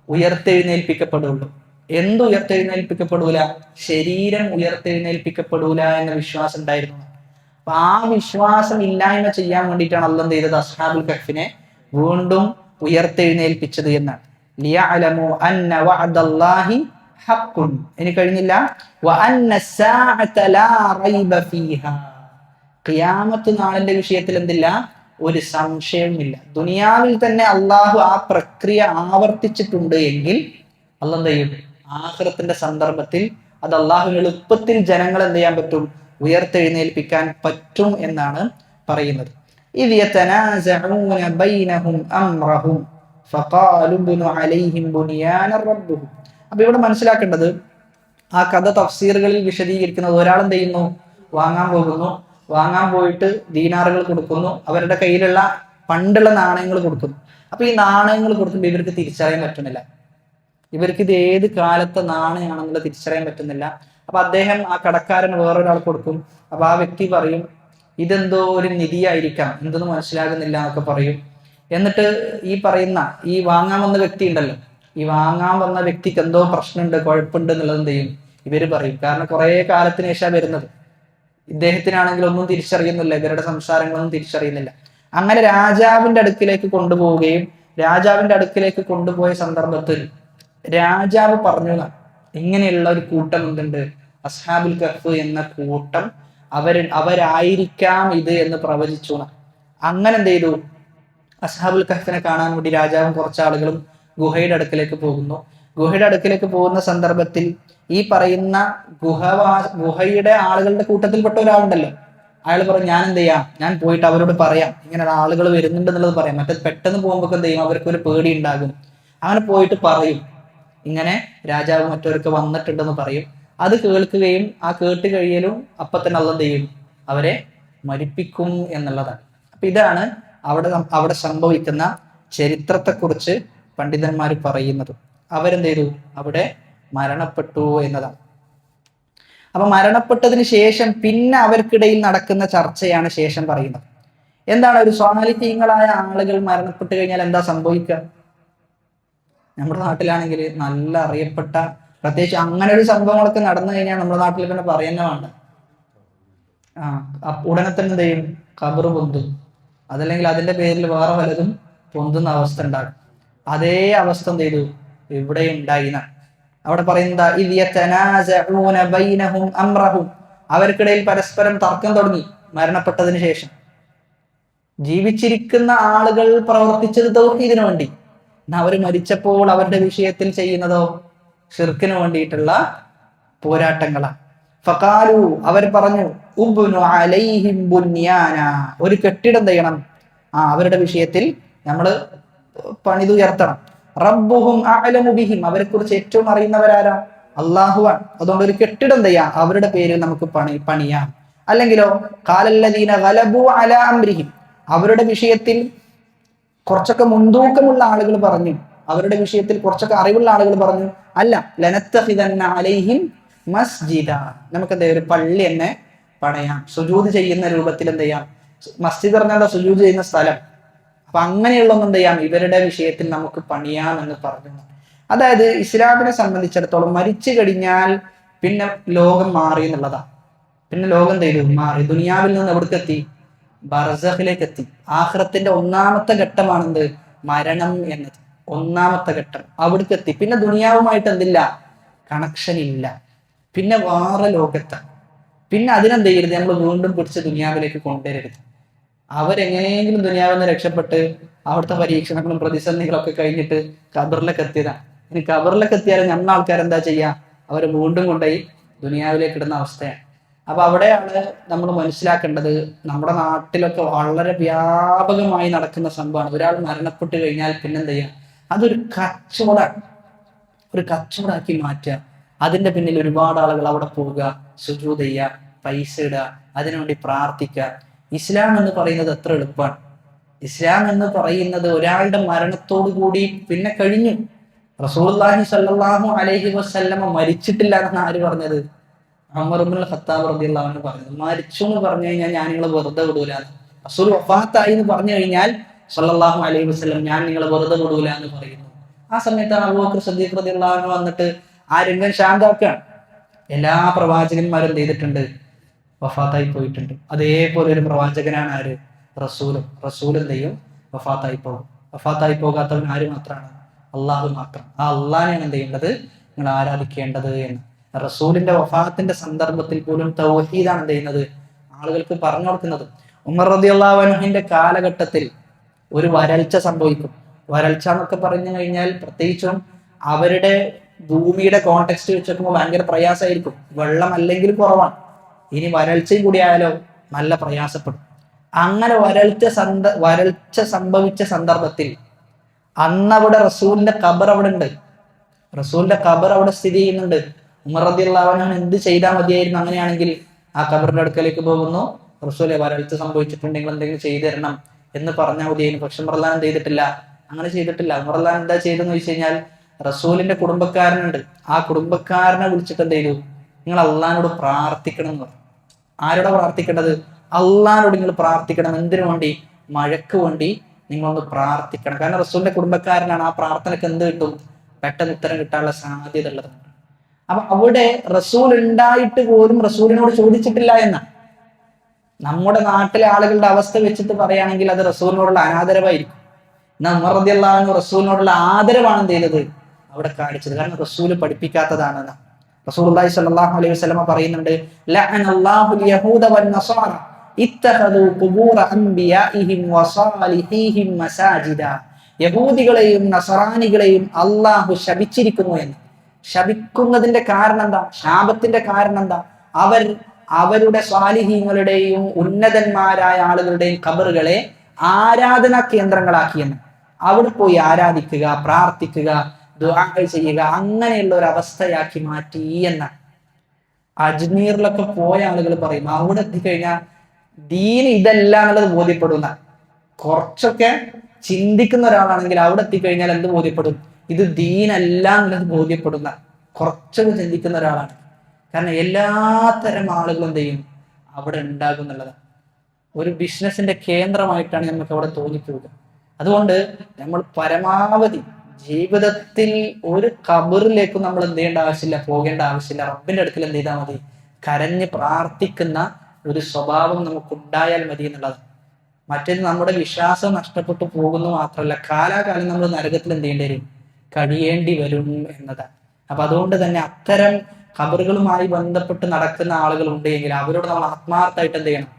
ഉയർത്തെഴുന്നേൽപ്പിക്കപ്പെടുള്ളൂ. എന്ത് ഉയർത്തെഴുന്നേൽപ്പിക്കപ്പെടൂല? ശരീരം ഉയർത്തെഴുന്നേൽപ്പിക്കപ്പെടൂല എന്ന വിശ്വാസം ഉണ്ടായിരുന്നു. അപ്പൊ ആ വിശ്വാസം ഇല്ലായ്മ ചെയ്യാൻ വേണ്ടിയിട്ടാണ് അല്ലാഹ് എന്ത് ചെയ്തത്? അസ്ഹാബുൽ കഹ്ഫിനെ വീണ്ടും ഉയർത്തെഴുന്നേൽപ്പിച്ചത് എന്നാണ്. ലിയഅലമു അന്ന വഅദല്ലാഹി ഹഖ്ഖുൻ. ഇനി കഴിഞ്ഞില്ല, വഅന്ന സ്സാഅത ലാ റൈബ ഫീഹാ. ഖിയാമത്ത് നാളിന്റെ വിഷയത്തിൽ എന്തില്ല? ഒരു സംശയവുമില്ല. ദുനിയാവിൽ തന്നെ അള്ളാഹു ആ പ്രക്രിയ ആവർത്തിച്ചിട്ടുണ്ട് എങ്കിൽ അള്ളാഹ് എന്ത് ചെയ്യും? ആഖിറത്തിന്റെ സന്ദർഭത്തിൽ അത് അള്ളാഹുവിന് എളുപ്പത്തിൽ ജനങ്ങൾ എന്ത് ചെയ്യാൻ പറ്റും? ഉയർത്തെഴുന്നേൽപ്പിക്കാൻ പറ്റും എന്നാണ് പറയുന്നത്. ഇദ് യതനാസഊന ബൈനഹും അംറഹും ഫഖാലു ഇബ്നു അലൈഹിം ബുനിയാന റബ്ബുഹും. അപ്പൊ ഇവിടെ മനസ്സിലാക്കേണ്ടത്, ആ കഥ തഫ്സീറുകളിൽ വിശദീകരിക്കുന്നത്, ഒരാൾ എന്ത് ചെയ്യുന്നു? വാങ്ങാൻ പോയിട്ട് ദീനാറുകൾ കൊടുക്കുന്നു, അവരുടെ കയ്യിലുള്ള പണ്ടുള്ള നാണയങ്ങൾ കൊടുക്കുന്നു. അപ്പൊ ഈ നാണയങ്ങൾ കൊടുക്കുമ്പോൾ ഇവർക്ക് തിരിച്ചറിയാൻ പറ്റുന്നില്ല. ഇവർക്ക് ഇത് ഏത് കാലത്തെ നാണയമാണെന്നുള്ള തിരിച്ചറിയാൻ പറ്റുന്നില്ല. അപ്പൊ അദ്ദേഹം ആ കടക്കാരന് വേറൊരാൾ കൊടുക്കും. അപ്പൊ ആ വ്യക്തി പറയും, ഇതെന്തോ ഒരു നിധിയായിരിക്കാം, എന്തൊന്നും മനസ്സിലാകുന്നില്ല എന്നൊക്കെ പറയും. എന്നിട്ട് ഈ വാങ്ങാൻ വന്ന വ്യക്തി ഉണ്ടല്ലോ, ഈ വാങ്ങാൻ വന്ന വ്യക്തിക്ക് എന്തോ പ്രശ്നമുണ്ട്, കുഴപ്പമുണ്ട് എന്നുള്ളത് എന്ത് ചെയ്യും? ഇവര് പറയും. കാരണം കുറെ കാലത്തിന് ശേഷം വരുന്നത്. ഇദ്ദേഹത്തിനാണെങ്കിൽ ഒന്നും തിരിച്ചറിയുന്നില്ല, ഇവരുടെ സംസാരങ്ങളൊന്നും തിരിച്ചറിയുന്നില്ല. അങ്ങനെ രാജാവിന്റെ അടുക്കിലേക്ക് കൊണ്ടുപോവുകയും, രാജാവിന്റെ അടുക്കിലേക്ക് കൊണ്ടുപോയ സന്ദർഭത്തിൽ രാജാവ് പറഞ്ഞു, ഇങ്ങനെയുള്ള ഒരു കൂട്ടം എന്തുണ്ട്? അസ്ഹാബുൽ കഹ്ഫ് എന്ന കൂട്ടം, അവരായിരിക്കാം ഇത് എന്ന് പ്രവചിച്ചു. അങ്ങനെ എന്ത് ചെയ്തു? അസ്ഹാബുൽ കഹ്ഫിനെ കാണാൻ വേണ്ടി രാജാവും കുറച്ചാളുകളും ഗുഹയുടെ അടുക്കിലേക്ക് പോകുന്നു. ഗുഹയുടെ അടുക്കിലേക്ക് പോകുന്ന സന്ദർഭത്തിൽ ഈ പറയുന്ന ഗുഹയുടെ ആളുകളുടെ കൂട്ടത്തിൽപ്പെട്ട ഒരാളുണ്ടല്ലോ, അയാൾ പറഞ്ഞു ഞാൻ എന്ത് ചെയ്യാം, ഞാൻ പോയിട്ട് അവരോട് പറയാം ഇങ്ങനെ ആളുകൾ വരുന്നുണ്ട് എന്നുള്ളത് പറയാം. മറ്റേ പെട്ടെന്ന് പോകുമ്പോൾ എന്ത് ചെയ്യും, അവർക്ക് ഒരു പേടി ഉണ്ടാകും. അങ്ങനെ പോയിട്ട് പറയും ഇങ്ങനെ രാജാവ് മറ്റവരൊക്കെ വന്നിട്ടുണ്ടെന്ന് പറയും. അത് കേൾക്കുകയും ആ കേട്ട് കഴിയലും അപ്പൊ തന്നെ അള്ളാഹ് എന്ത് ചെയ്യും, അവരെ മരിപ്പിക്കും എന്നുള്ളതാണ്. അപ്പൊ ഇതാണ് അവിടെ സംഭവിക്കുന്ന ചരിത്രത്തെക്കുറിച്ച് പണ്ഡിതന്മാർ പറയുന്നത്. അവരെന്ത് ചെയ്തു, അവിടെ മരണപ്പെട്ടു എന്നതാണ്. അപ്പൊ മരണപ്പെട്ടതിന് ശേഷം പിന്നെ അവർക്കിടയിൽ നടക്കുന്ന ചർച്ചയാണ് ശേഷം പറയുന്നത്. എന്താണ്, ഒരു സ്വാലിഹീങ്ങളായ ആളുകൾ മരണപ്പെട്ടു കഴിഞ്ഞാൽ എന്താ സംഭവിക്കുക? നമ്മുടെ നാട്ടിലാണെങ്കിൽ നല്ല അറിയപ്പെട്ട, പ്രത്യേകിച്ച് അങ്ങനെ ഒരു സംഭവങ്ങളൊക്കെ നടന്നു കഴിഞ്ഞാൽ നമ്മുടെ നാട്ടിൽ പിന്നെ പറയുന്ന വേണ്ട, ഉടനെ തന്നെ എന്ത് ചെയ്യും, ഖബറ് പൊന്തും, അതല്ലെങ്കിൽ അതിന്റെ പേരിൽ വേറെ വല്ലതും പൊന്തുന്ന അവസ്ഥ ഉണ്ടാകും. അതേ അവസ്ഥ എന്ത് ചെയ്തു, ഇവിടെ ഉണ്ടായിന. അവിടെ പറയുന്നത് അവർക്കിടയിൽ പരസ്പരം തർക്കം തുടങ്ങി മരണപ്പെട്ടതിന് ശേഷം. ജീവിച്ചിരിക്കുന്ന ആളുകൾ പ്രവർത്തിച്ചത് തൗഹീദിന് വേണ്ടി, അവർ മരിച്ചപ്പോൾ അവരുടെ വിഷയത്തിൽ ചെയ്യുന്നതോ ഷിർക്കിന് വേണ്ടിയിട്ടുള്ള പോരാട്ടങ്ങളാണ്. ഫഖാലു, അവർ പറഞ്ഞു, ഉബ്നു അലൈഹിം ബുന്യാന, ഒരു കെട്ടിടം ചെയ്യണം, അവരുടെ വിഷയത്തിൽ നമ്മൾ പണിതുയർത്തണം. റബ്ബുഹും അഅലമു ബിഹിം, അവരെ കുറിച്ച് ഏറ്റവും അറിയുന്നവരാരാ, അല്ലാഹുവാണ്. അതുകൊണ്ട് ഒരു കെട്ടിടം ചെയ്യാം, അവരുടെ പേരിൽ നമുക്ക് പണിയാം. അല്ലെങ്കിലോ ഖാലല്ലദീന ഗലബു അലാ അംരിഹിം, അവരുടെ വിഷയത്തിൽ കുറച്ചൊക്കെ മുൻതൂക്കമുള്ള ആളുകൾ പറഞ്ഞു, അവരുടെ വിഷയത്തിൽ കുറച്ചൊക്കെ അറിവുള്ള ആളുകൾ പറഞ്ഞു, അല്ല ലനത്തഖിദന്ന അലൈഹിം മസ്ജിദ, നമുക്ക് എന്താ ഒരു പള്ളി തന്നെ പണയാം, സുജൂദ് ചെയ്യുന്ന രൂപത്തിൽ എന്ത് ചെയ്യാം. മസ്ജിദ് പറഞ്ഞാൽ സുജൂദ് ചെയ്യുന്ന സ്ഥലം. അപ്പൊ അങ്ങനെയുള്ള ഒന്നും എന്ത് ചെയ്യാം, ഇവരുടെ വിഷയത്തിൽ നമുക്ക് പണിയാം എന്ന് പറഞ്ഞു. അതായത് ഇസ്ലാമിനെ സംബന്ധിച്ചിടത്തോളം മരിച്ചു കഴിഞ്ഞാൽ പിന്നെ ലോകം മാറി എന്നുള്ളതാണ്. പിന്നെ ലോകം ചെയ്തു മാറി, ദുനിയാവിൽ നിന്ന് എവിടേക്കെത്തി, ബർസഖിലേക്ക് എത്തി. ആഖിറത്തിന്റെ ഒന്നാമത്തെ ഘട്ടമാണെന്ത്, മരണം എന്നത്. ഒന്നാമത്തെ ഘട്ടം അവിടേക്ക് എത്തി. പിന്നെ ദുനിയാവുമായിട്ട് എന്തില്ല, കണക്ഷൻ ഇല്ല. പിന്നെ വേറെ ലോകത്താണ്. പിന്നെ അതിനെന്ത് ചെയ്യരുത്, നമ്മൾ വീണ്ടും പിടിച്ച് ദുനിയാവിലേക്ക് കൊണ്ടുവരരുത്. അവരെങ്ങനെയെങ്കിലും ദുനിയാവിൽ നിന്ന് രക്ഷപ്പെട്ട് അവിടുത്തെ പരീക്ഷണങ്ങളും പ്രതിസന്ധികളൊക്കെ കഴിഞ്ഞിട്ട് ഖബറിലേക്ക് എത്തിയതാണ്. ഇനി ഖബറിലേക്ക് എത്തിയാലും നമ്മൾ ആൾക്കാരെന്താ ചെയ്യുക, അവരെ വീണ്ടും കൊണ്ടുപോയി ദുനിയാവിലേക്ക് ഇടുന്ന അവസ്ഥയാണ്. അപ്പൊ അവിടെയാണ് നമ്മൾ മനസ്സിലാക്കേണ്ടത്, നമ്മുടെ നാട്ടിലൊക്കെ വളരെ വ്യാപകമായി നടക്കുന്ന സംഭവമാണ്. ഒരാൾ മരണപ്പെട്ട് കഴിഞ്ഞാൽ പിന്നെന്ത് ചെയ്യുക, അതൊരു കച്ചവടമാണ്, ഒരു കച്ചവടമാക്കി മാറ്റുക. അതിന്റെ പിന്നിൽ ഒരുപാട് ആളുകൾ അവിടെ പോവുക, സുജൂദ് ചെയ്യുക, പൈസ ഇടുക, അതിനുവേണ്ടി പ്രാർത്ഥിക്കുക. ഇസ്ലാം എന്ന് പറയുന്നത് എത്ര എളുപ്പമാണ്. ഇസ്ലാം എന്ന് പറയുന്നത് ഒരാളുടെ മരണത്തോടു കൂടി പിന്നെ കഴിഞ്ഞു. റസൂലുള്ളാഹി സ്വല്ലല്ലാഹു അലൈഹി വസല്ലമ മരിച്ചിട്ടില്ല എന്നാണ് ആര് പറഞ്ഞത്, ഉമർ ഇബ്നുൽ ഖത്താബ് റളിയല്ലാഹു അൻഹു പറഞ്ഞത്. മരിച്ചു എന്ന് പറഞ്ഞു കഴിഞ്ഞാൽ ഞാൻ നിങ്ങളെ വെറുതെ വിടൂല. റസൂൽ വഫാത്തായി എന്ന് പറഞ്ഞു കഴിഞ്ഞാൽ സ്വല്ലല്ലാഹു അലൈഹി വസല്ലം ഞാൻ നിങ്ങളെ വെറുതെ വിടൂല എന്ന് പറയുന്നു. ആ സമയത്താണ് അബൂബക്കർ സിദ്ദീഖ് റളിയല്ലാഹു അൻഹു വന്നിട്ട് ആ രംഗം ശാന്തമാക്കുകയാണ്. എല്ലാ പ്രവാചകന്മാരും എന്ത് ചെയ്തിട്ടുണ്ട്, വഫാത്തായി പോയിട്ടുണ്ട്. അതേപോലെ ഒരു പ്രവാചകനാണ് ആര്, റസൂൽ എന്ത് ചെയ്യും, വഫാത്തായി പോകും. വഫാത്തായി പോകാത്തവൻ ആര് മാത്രമാണ്, അള്ളാഹു മാത്രം. ആ അള്ളാഹിനെയാണ് എന്ത് ചെയ്യേണ്ടത്, നിങ്ങൾ ആരാധിക്കേണ്ടത് എന്ന്. റസൂലിന്റെ വഫാത്തിന്റെ സന്ദർഭത്തിൽ പോലും തൗഹീദാണ് എന്ത് ചെയ്യുന്നത്, ആളുകൾക്ക് പറഞ്ഞു കൊടുക്കുന്നത്. ഉമർ റളിയല്ലാഹു അൻഹുവിന്റെ കാലഘട്ടത്തിൽ ഒരു വരൾച്ച സംഭവിക്കും. വരൾച്ച എന്നൊക്കെ പറഞ്ഞു കഴിഞ്ഞാൽ പ്രത്യേകിച്ചും അവരുടെ ഭൂമിയുടെ കോണ്ടെക്സ്റ്റ് വെച്ച് നോക്കുമ്പോൾ ഭയങ്കര പ്രയാസമായിരിക്കും. വെള്ളം അല്ലെങ്കിൽ കുറവാണ്, ഇനി വരൾച്ചയും കൂടി ആയാലോ നല്ല പ്രയാസപ്പെടും. അങ്ങനെ വരൾച്ച സംഭവിച്ച സന്ദർഭത്തിൽ അന്നവിടെ റസൂലിന്റെ ഖബർ അവിടെ ഉണ്ട്, റസൂലിന്റെ ഖബർ അവിടെ സ്ഥിതി ചെയ്യുന്നുണ്ട്. ഉമർ റളിയല്ലാഹു അൻഹു എന്ത് ചെയ്താൽ മതിയായിരുന്നു, അങ്ങനെയാണെങ്കിൽ ആ ഖബറിന്റെ അടുക്കലേക്ക് പോകുന്നു, റസൂലെ വരൾച്ച സംഭവിച്ചിട്ടുണ്ടെങ്കിൽ എന്തെങ്കിലും ചെയ്തു തരണം എന്ന് പറഞ്ഞാൽ മതിയായിരുന്നു. പക്ഷെ ഉമർ റളിയല്ലാഹു എന്ത് ചെയ്തിട്ടില്ല, അങ്ങനെ ചെയ്തിട്ടില്ല. ഉമർ റളിയല്ലാഹു എന്താ ചെയ്തെന്ന് വെച്ച് കഴിഞ്ഞാൽ, റസൂലിന്റെ കുടുംബക്കാരനുണ്ട്, ആ കുടുംബക്കാരനെ വിളിച്ചിട്ട് എന്ത് ചെയ്തു, നിങ്ങൾ അള്ളാഹിനോട് പ്രാർത്ഥിക്കണം എന്ന് പറഞ്ഞു. ആരോടെ പ്രാർത്ഥിക്കേണ്ടത്, അള്ളാഹിനോട് നിങ്ങൾ പ്രാർത്ഥിക്കണം. എന്തിനു വേണ്ടി, മഴയ്ക്ക് വേണ്ടി നിങ്ങളൊന്ന് പ്രാർത്ഥിക്കണം. കാരണം റസൂലിന്റെ കുടുംബക്കാരനാണ്, ആ പ്രാർത്ഥനയ്ക്ക് എന്ത് കിട്ടും, പെട്ടെന്ന് ഉത്തരം കിട്ടാനുള്ള സാധ്യത ഉള്ളതാണ്. അപ്പൊ അവിടെ റസൂൽ ഉണ്ടായിട്ട് പോലും റസൂലിനോട് ചോദിച്ചിട്ടില്ല എന്നാണ്. നമ്മുടെ നാട്ടിലെ ആളുകളുടെ അവസ്ഥ വെച്ചിട്ട് പറയുകയാണെങ്കിൽ അത് റസൂലിനോടുള്ള അനാദരവായിരിക്കും. എന്നാൽ ഉമർ റളിയല്ലാഹു അൻഹു റസൂലിനോടുള്ള ആദരവാണ് എന്ത് ചെയ്തത്, അവിടെ കാണിച്ചത്. കാരണം റസൂല് പഠിപ്പിക്കാത്തതാണെന്ന് റസൂലുള്ളാഹി സ്വല്ലല്ലാഹു അലൈഹി വസല്ലമ പറയുന്നുണ്ട്, ലഅനല്ലാഹുൽ യഹൂദ വന്നസാറ ഇത്തഖദു ഖുബൂറ അൻബിയാഇഹിം വസാലിഹീഹിം മസാജിദ. യഹൂദികളെയും നസറാനികളെയും അള്ളാഹു ശപിച്ചിരിക്കുന്നു എന്ന്. ശപിക്കുന്നതിന്റെ കാരണം എന്താ? ശാപത്തിന്റെ കാരണം എന്താ? അവരുടെ സ്വാലിഹീങ്ങളുടെയും ഉന്നതന്മാരായ ആളുകളുടെയും ഖബറുകളെ ആരാധനാ കേന്ദ്രങ്ങളാക്കിയെന്ന്. അവിടെ പോയി ആരാധിക്കുക, പ്രാർത്ഥിക്കുക, ദുആകൾ ചെയ്യുക, അങ്ങനെയുള്ള ഒരു അവസ്ഥയാക്കി മാറ്റി എന്നാണ്. അജ്മീറിലൊക്കെ പോയ ആളുകൾ പറയും, അവിടെ എത്തിക്കഴിഞ്ഞാൽ ദീൻ ഇതല്ല എന്നുള്ളത് ബോധ്യപ്പെടുന്ന. കുറച്ചൊക്കെ ചിന്തിക്കുന്ന ഒരാളാണെങ്കിൽ അവിടെ എത്തിക്കഴിഞ്ഞാൽ എന്ത് ബോധ്യപ്പെടും? ഇത് ദീനല്ല എന്നുള്ളത് ബോധ്യപ്പെടുന്ന കുറച്ചൊക്കെ ചിന്തിക്കുന്ന ഒരാളാണ്. കാരണം എല്ലാത്തരം ആളുകളും എന്ത് ചെയ്യും? അവിടെ ഉണ്ടാകും എന്നുള്ളതാണ്. ഒരു ബിസിനസിന്റെ കേന്ദ്രമായിട്ടാണ് നമുക്ക് അവിടെ തോന്നിപ്പോവുക. അതുകൊണ്ട് നമ്മൾ പരമാവധി ജീവിതത്തിൽ ഒരു ഖബറിലേക്കും നമ്മൾ എന്ത് ചെയ്യേണ്ട ആവശ്യമില്ല, പോകേണ്ട ആവശ്യമില്ല. റബ്ബിന്റെ അടുക്കൽ എന്ത് ചെയ്താൽ മതി? കരഞ്ഞ് പ്രാർത്ഥിക്കുന്ന ഒരു സ്വഭാവം നമുക്കുണ്ടായാൽ മതി എന്നുള്ളത്. മറ്റേത് നമ്മുടെ വിശ്വാസം നഷ്ടപ്പെട്ടു പോകുന്നു മാത്രമല്ല, കാലാകാലം നമ്മൾ നരകത്തിൽ എന്ത് ചെയ്യേണ്ടി വരും? കഴിയേണ്ടി വരും എന്നതാണ്. അപ്പൊ അതുകൊണ്ട് തന്നെ അത്തരം ഖബറുകളുമായി ബന്ധപ്പെട്ട് നടക്കുന്ന ആളുകൾ ഉണ്ടെങ്കിൽ അവരോട് നമ്മൾ ആത്മാർത്ഥമായിട്ട് എന്ത് ചെയ്യണം?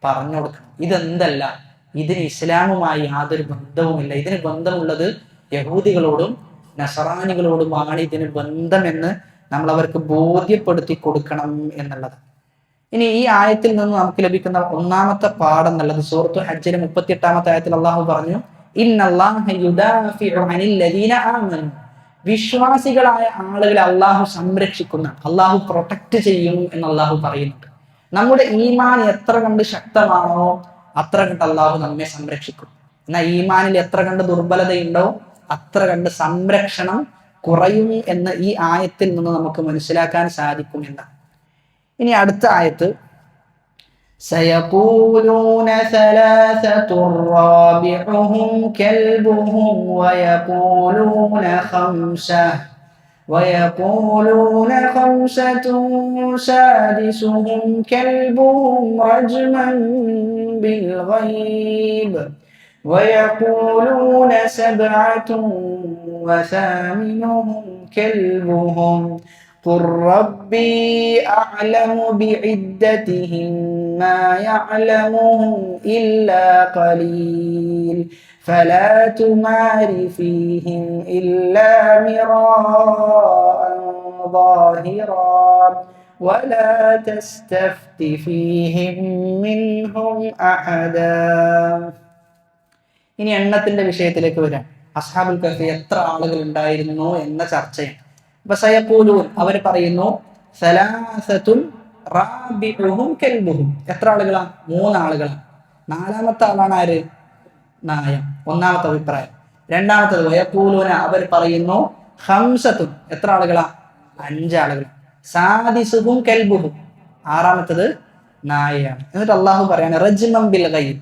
പറഞ്ഞു കൊടുക്കണം. ഇതെന്തല്ല, ഇതിന് ഇസ്ലാമുമായി യാതൊരു ബന്ധവുമില്ല. ഇതിന് ബന്ധമുള്ളത് യഹൂദികളോടും നസറാനികളോടുമാണ് ഇതിന് ബന്ധമെന്ന് നമ്മൾ അവർക്ക് ബോധ്യപ്പെടുത്തി കൊടുക്കണം എന്നുള്ളത്. ഇനി ഈ ആയത്തിൽ നിന്ന് നമുക്ക് ലഭിക്കുന്ന ഒന്നാമത്തെ പാഠം എന്നുള്ളത് സൂറത്തുൽ ഹജ്ജിലെ 38-ാമത്തെ ആയത്തിൽ അള്ളാഹു പറഞ്ഞു, ഇന്നല്ലാഹ യുദാഫിഉ അനിൽ ലദീന ആമനു. വിശ്വാസികളായ ആളുകളെ അള്ളാഹു സംരക്ഷിക്കുന്ന, അള്ളാഹു പ്രൊട്ടക്ട് ചെയ്യും എന്ന് അള്ളാഹു പറയുന്നുണ്ട്. നമ്മുടെ ഈമാൻ എത്ര കണ്ട് ശക്തമാണോ അത്ര കണ്ട് അള്ളാഹു നമ്മെ സംരക്ഷിക്കും. എന്നാൽ ഈമാനിൽ എത്ര കണ്ട് ദുർബലതയുണ്ടോ അത്ര കണ്ട് സംരക്ഷണം കുറയും എന്ന് ഈ ആയത്തിൽ നിന്ന് നമുക്ക് മനസ്സിലാക്കാൻ സാധിക്കും എന്നാണ്. ഇനി അടുത്ത ആയത്ത്, സയഖൂലൂന സലാസതുർ റാബിഉഹും കൽബുഹും വയഖൂലൂന ഖംസ ويقولون خمسة سادسهم كلبهم رجما بالغيب ويقولون 7 وثامنهم كلبهم قل ربي أعلم بعدتهم ما يعلمهم إلا قليل فلا تمار فيهم إلا مراء ظاهرا ولا تستفت فيهم منهم أحدا. ഇനി എണ്ണത്തിന്റെ വിഷയത്തിലേക്ക് വരാം. അസ്ഹാബുൽ കഹ്ഫി എത്ര ആളുകൾ ഉണ്ടായിരുന്നു എന്ന ചർച്ചയാണ്. അപ്പൊ സയഖൂലൂൻ അവർ പറയുന്നു, സലാസത്തുൻ റാബിഉഹും കൽബുഹും. എത്ര ആളുകളാ? 3 ആളുകളാണ്. 4ാമത്തെ ആളാണ് ആര്? നായ. ഒന്നാമത്തെ അഭിപ്രായം. രണ്ടാമത്തത് വയഖൂലൂന അവർ പറയുന്നു ഖംസത്തുൻ. എത്ര ആളുകളാ? 5 ആളുകൾ. സാദിസുഹും കൽബുഹും. 6ാമത്തത് നായയാണ്. എന്നിട്ട് അള്ളാഹു പറയാണ് റജ്മം ബിൽ ഗൈബ്.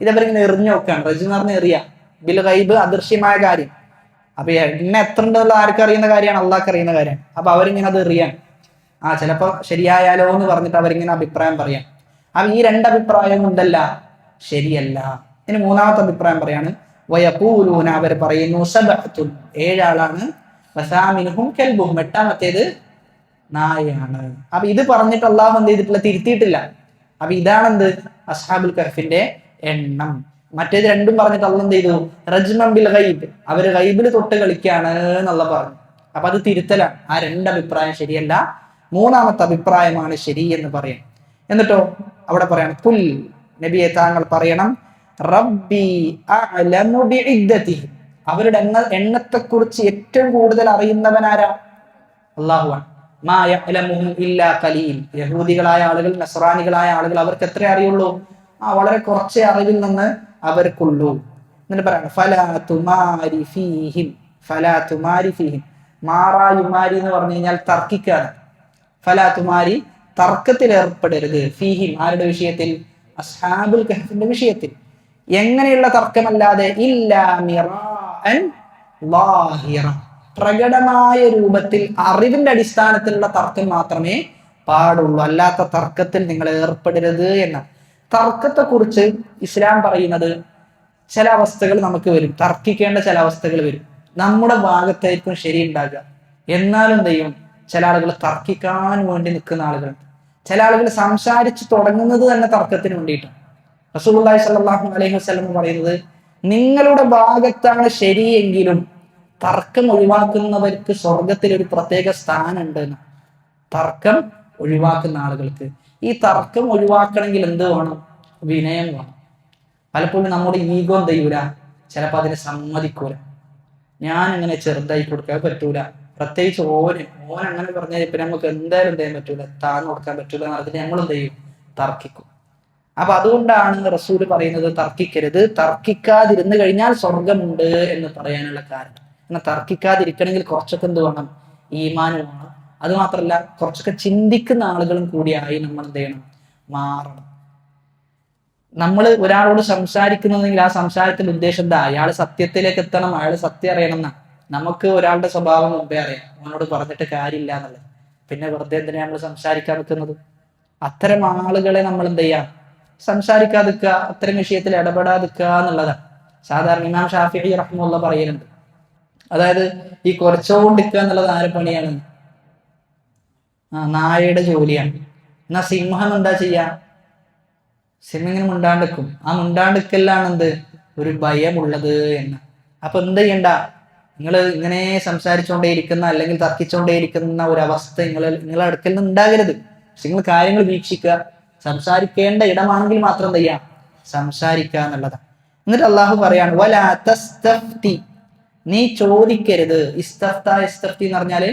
ഇതവരിങ്ങനെ എറിഞ്ഞു നോക്കുകയാണ്. റജ്മ് എന്ന് പറഞ്ഞാൽ എറിയ, ബിൽ ഗൈബ് അദൃശ്യമായ കാര്യം. അപ്പൊ എണ്ണ എത്ര ഉണ്ടെന്നുള്ള ആർക്ക് അറിയുന്ന കാര്യമാണ്? അള്ളാഹ്ക്ക് അറിയുന്ന കാര്യമാണ്. അപ്പൊ അവരിങ്ങനെ അത് എറിയാൻ, ചിലപ്പോ ശരിയായാലോ എന്ന് പറഞ്ഞിട്ട് അവരിങ്ങനെ അഭിപ്രായം പറയാം. അപ്പൊ ഈ 2 അഭിപ്രായം ഉണ്ടല്ല, ശരിയല്ല. ഇനി 3ാമത്തെ അഭിപ്രായം പറയാണ്, വയഖൂലൂന അവർ പറയുന്നു 7 7 ആളാണ്, വസാമിനുഹും കൽബുഹും 8ാമത്തേത് നായയാണ്. അപ്പൊ ഇത് പറഞ്ഞിട്ട് അള്ളാഹു എന്ത് ചെയ്തിട്ടില്ല? തിരുത്തിയിട്ടില്ല. അപ്പൊ ഇതാണെന്ത്? അസ്ഹാബുൽ കഹ്ഫിന്റെ എണ്ണം. മറ്റേത് 2ഉം പറഞ്ഞിട്ട് അള്ളാഹു എന്ത് ചെയ്തു? റജ്മം ബിൽ ഗൈബ്, അവര് ഗൈബിൽ തൊട്ട് കളിക്കാണ് എന്നുള്ള പറഞ്ഞു. അപ്പൊ അത് തിരുത്തലാണ്. ആ 2 അഭിപ്രായം ശരിയല്ല, 3ാമത്തെ അഭിപ്രായമാണ് ശരി എന്ന് പറയാം. എന്നിട്ടോ അവിടെ പറയണം, കുൽ നബിയെ താങ്കൾ പറയണം, റബ്ബി അഅലമു ബിഇദ്ദതിഹിം. അവരുടെ എണ്ണത്തെക്കുറിച്ച് ഏറ്റവും കൂടുതൽ അറിയുന്നവനാരാ? അല്ലാഹുവാണ്. മാ യഅലമുഹും ഇല്ലാ ഖലീൽ. യഹൂദികളായ ആളുകൾ, നസ്രാനികളായ ആളുകൾ അവർക്ക് എത്ര അറിയുള്ളൂ? വളരെ കുറച്ച് അറിവിൽ നിന്ന് അവർക്കുള്ളൂ. എന്നിട്ട് പറയണം ഫലാ തുമാരി ഫീഹിം. ഫലാ തുമാരി ഫീഹിം. മാറാ യുമാരി എന്ന് പറഞ്ഞു കഴിഞ്ഞാൽ തർക്കിക്കാണ്. ഫലാ തുമാരി, തർക്കത്തിൽ ഏർപ്പെടരുത്. ഫീഹിം, ആരുടെ വിഷയത്തിൽ? അസ്ഹാബുൽ കഹ്ഫിന്റെ വിഷയത്തിൽ. എങ്ങനെയുള്ള തർക്കമല്ലാതെ? ഇല്ലാ മിറാഅൻ ളാഹിറ, പ്രകടമായ രൂപത്തിൽ അറിവിന്റെ അടിസ്ഥാനത്തിലുള്ള തർക്കം മാത്രമേ പാടുള്ളൂ. അല്ലാത്ത തർക്കത്തിൽ നിങ്ങൾ ഏർപ്പെടരുത് എന്നാണ്. തർക്കത്തെ കുറിച്ച് ഇസ്ലാം പറയുന്നത് ചില അവസ്ഥകൾ നമുക്ക് വരും, തർക്കിക്കേണ്ട ചില അവസ്ഥകൾ വരും. നമ്മുടെ ഭാഗത്തായിരിക്കും ശരി ഉണ്ടാകുക. എന്നാലും എന്ത് ചെയ്യും? ചില ആളുകൾ തർക്കിക്കാൻ വേണ്ടി നിൽക്കുന്ന ആളുകളുണ്ട്. ചില ആളുകൾ സംസാരിച്ച് തുടങ്ങുന്നത് തന്നെ തർക്കത്തിന് വേണ്ടിയിട്ടാണ്. റസൂലുള്ളാഹി സ്വല്ലല്ലാഹു അലൈഹി വസല്ലം പറയുന്നത്, നിങ്ങളുടെ ഭാഗത്താണ് ശരിയെങ്കിലും തർക്കം ഒഴിവാക്കുന്നവർക്ക് സ്വർഗത്തിൽ ഒരു പ്രത്യേക സ്ഥാനമുണ്ട്. തർക്കം ഒഴിവാക്കുന്ന ആളുകൾക്ക്. ഈ തർക്കം ഒഴിവാക്കണമെങ്കിൽ എന്ത് വേണം? വിനയം വേണം. പലപ്പോഴും നമ്മുടെ ഈഗോ എന്ത് ചെയ്യൂല, ചിലപ്പോൾ അതിനെ സമ്മതിക്കൂല. ഞാൻ അങ്ങനെ ചെറുതായി കൊടുക്കാൻ പറ്റൂല, പ്രത്യേകിച്ച് ഓൻ അങ്ങനെ പറഞ്ഞാൽ ഇപ്പൊ നമുക്ക് എന്തായാലും എന്ത് ചെയ്യാൻ പറ്റൂല, താഴ്ന്നു കൊടുക്കാൻ പറ്റൂല എന്ന് പറഞ്ഞിട്ട് നമ്മൾ എന്ത് ചെയ്യും? തർക്കിക്കും. അപ്പൊ അതുകൊണ്ടാണ് റസൂല് പറയുന്നത് തർക്കിക്കരുത്. തർക്കിക്കാതിരുന്നു കഴിഞ്ഞാൽ സ്വർഗമുണ്ട് എന്ന് പറയാനുള്ള കാരണം. എന്നാൽ തർക്കിക്കാതിരിക്കണമെങ്കിൽ കുറച്ചൊക്കെ എന്ത് വേണം? ഈമാൻ വേണം. അത് മാത്രമല്ല, കുറച്ചൊക്കെ ചിന്തിക്കുന്ന ആളുകളും കൂടിയായി നമ്മൾ എന്ത് ചെയ്യണം? മാറണം. നമ്മൾ ഒരാളോട് സംസാരിക്കുന്നതെങ്കിൽ ആ സംസാരത്തിന്റെ ഉദ്ദേശം എന്താ? അയാൾ സത്യത്തിലേക്ക് എത്തണം, അയാൾ സത്യം അറിയണം എന്നാ. നമുക്ക് ഒരാളുടെ സ്വഭാവം മുമ്പേ അറിയാം, അവനോട് പറഞ്ഞിട്ട് കാര്യമില്ല എന്നുള്ളത്. പിന്നെ വെറുതെ എന്തിനാ നമ്മൾ സംസാരിക്കാൻ നിൽക്കുന്നത്? അത്തരം ആളുകളെ നമ്മൾ എന്ത് ചെയ്യാം? സംസാരിക്കാതിരിക്കുക, അത്തരം വിഷയത്തിൽ ഇടപെടാതിരിക്കുക എന്നുള്ളതാണ്. സാധാരണ ഇമാം ഷാഫിഈ റഹ്മത്തുള്ളാഹി പറയുന്നുണ്ട്, അതായത് ഈ കുറച്ചുകൊണ്ടിരിക്കുക എന്നുള്ളത് ആരെ പണിയാണ്? നായയുടെ ജോലിയാണ്. എന്നാ സിംഹം എന്താ ചെയ്യാ? സിംഹം ഇങ്ങനെ മുണ്ടാണ്ടിക്കും. ആ മുണ്ടാണ്ടിക്കലാണ് എന്ത്? ഒരു ഭയമുള്ളത് എന്ന്. അപ്പൊ എന്ത് ചെയ്യണ്ട? നിങ്ങൾ ഇങ്ങനെ സംസാരിച്ചുകൊണ്ടേയിരിക്കുന്ന അല്ലെങ്കിൽ തർക്കിച്ചുകൊണ്ടേയിരിക്കുന്ന ഒരു അവസ്ഥ നിങ്ങളെ അടുക്കൽ നിന്ന് ഉണ്ടാകരുത്. നിങ്ങൾ കാര്യങ്ങൾ വീക്ഷിക്കുക. സംസാരിക്കേണ്ട ഇടമാണെങ്കിൽ മാത്രം എന്ത് ചെയ്യാം? സംസാരിക്കുക എന്നുള്ളതാണ്. എന്നിട്ട് അള്ളാഹു പറയാണ്, വലാ തസ്തഫ്തി, നീ ചോദിക്കരുത്. ഇസ്തഫ്തി എന്ന് പറഞ്ഞാല്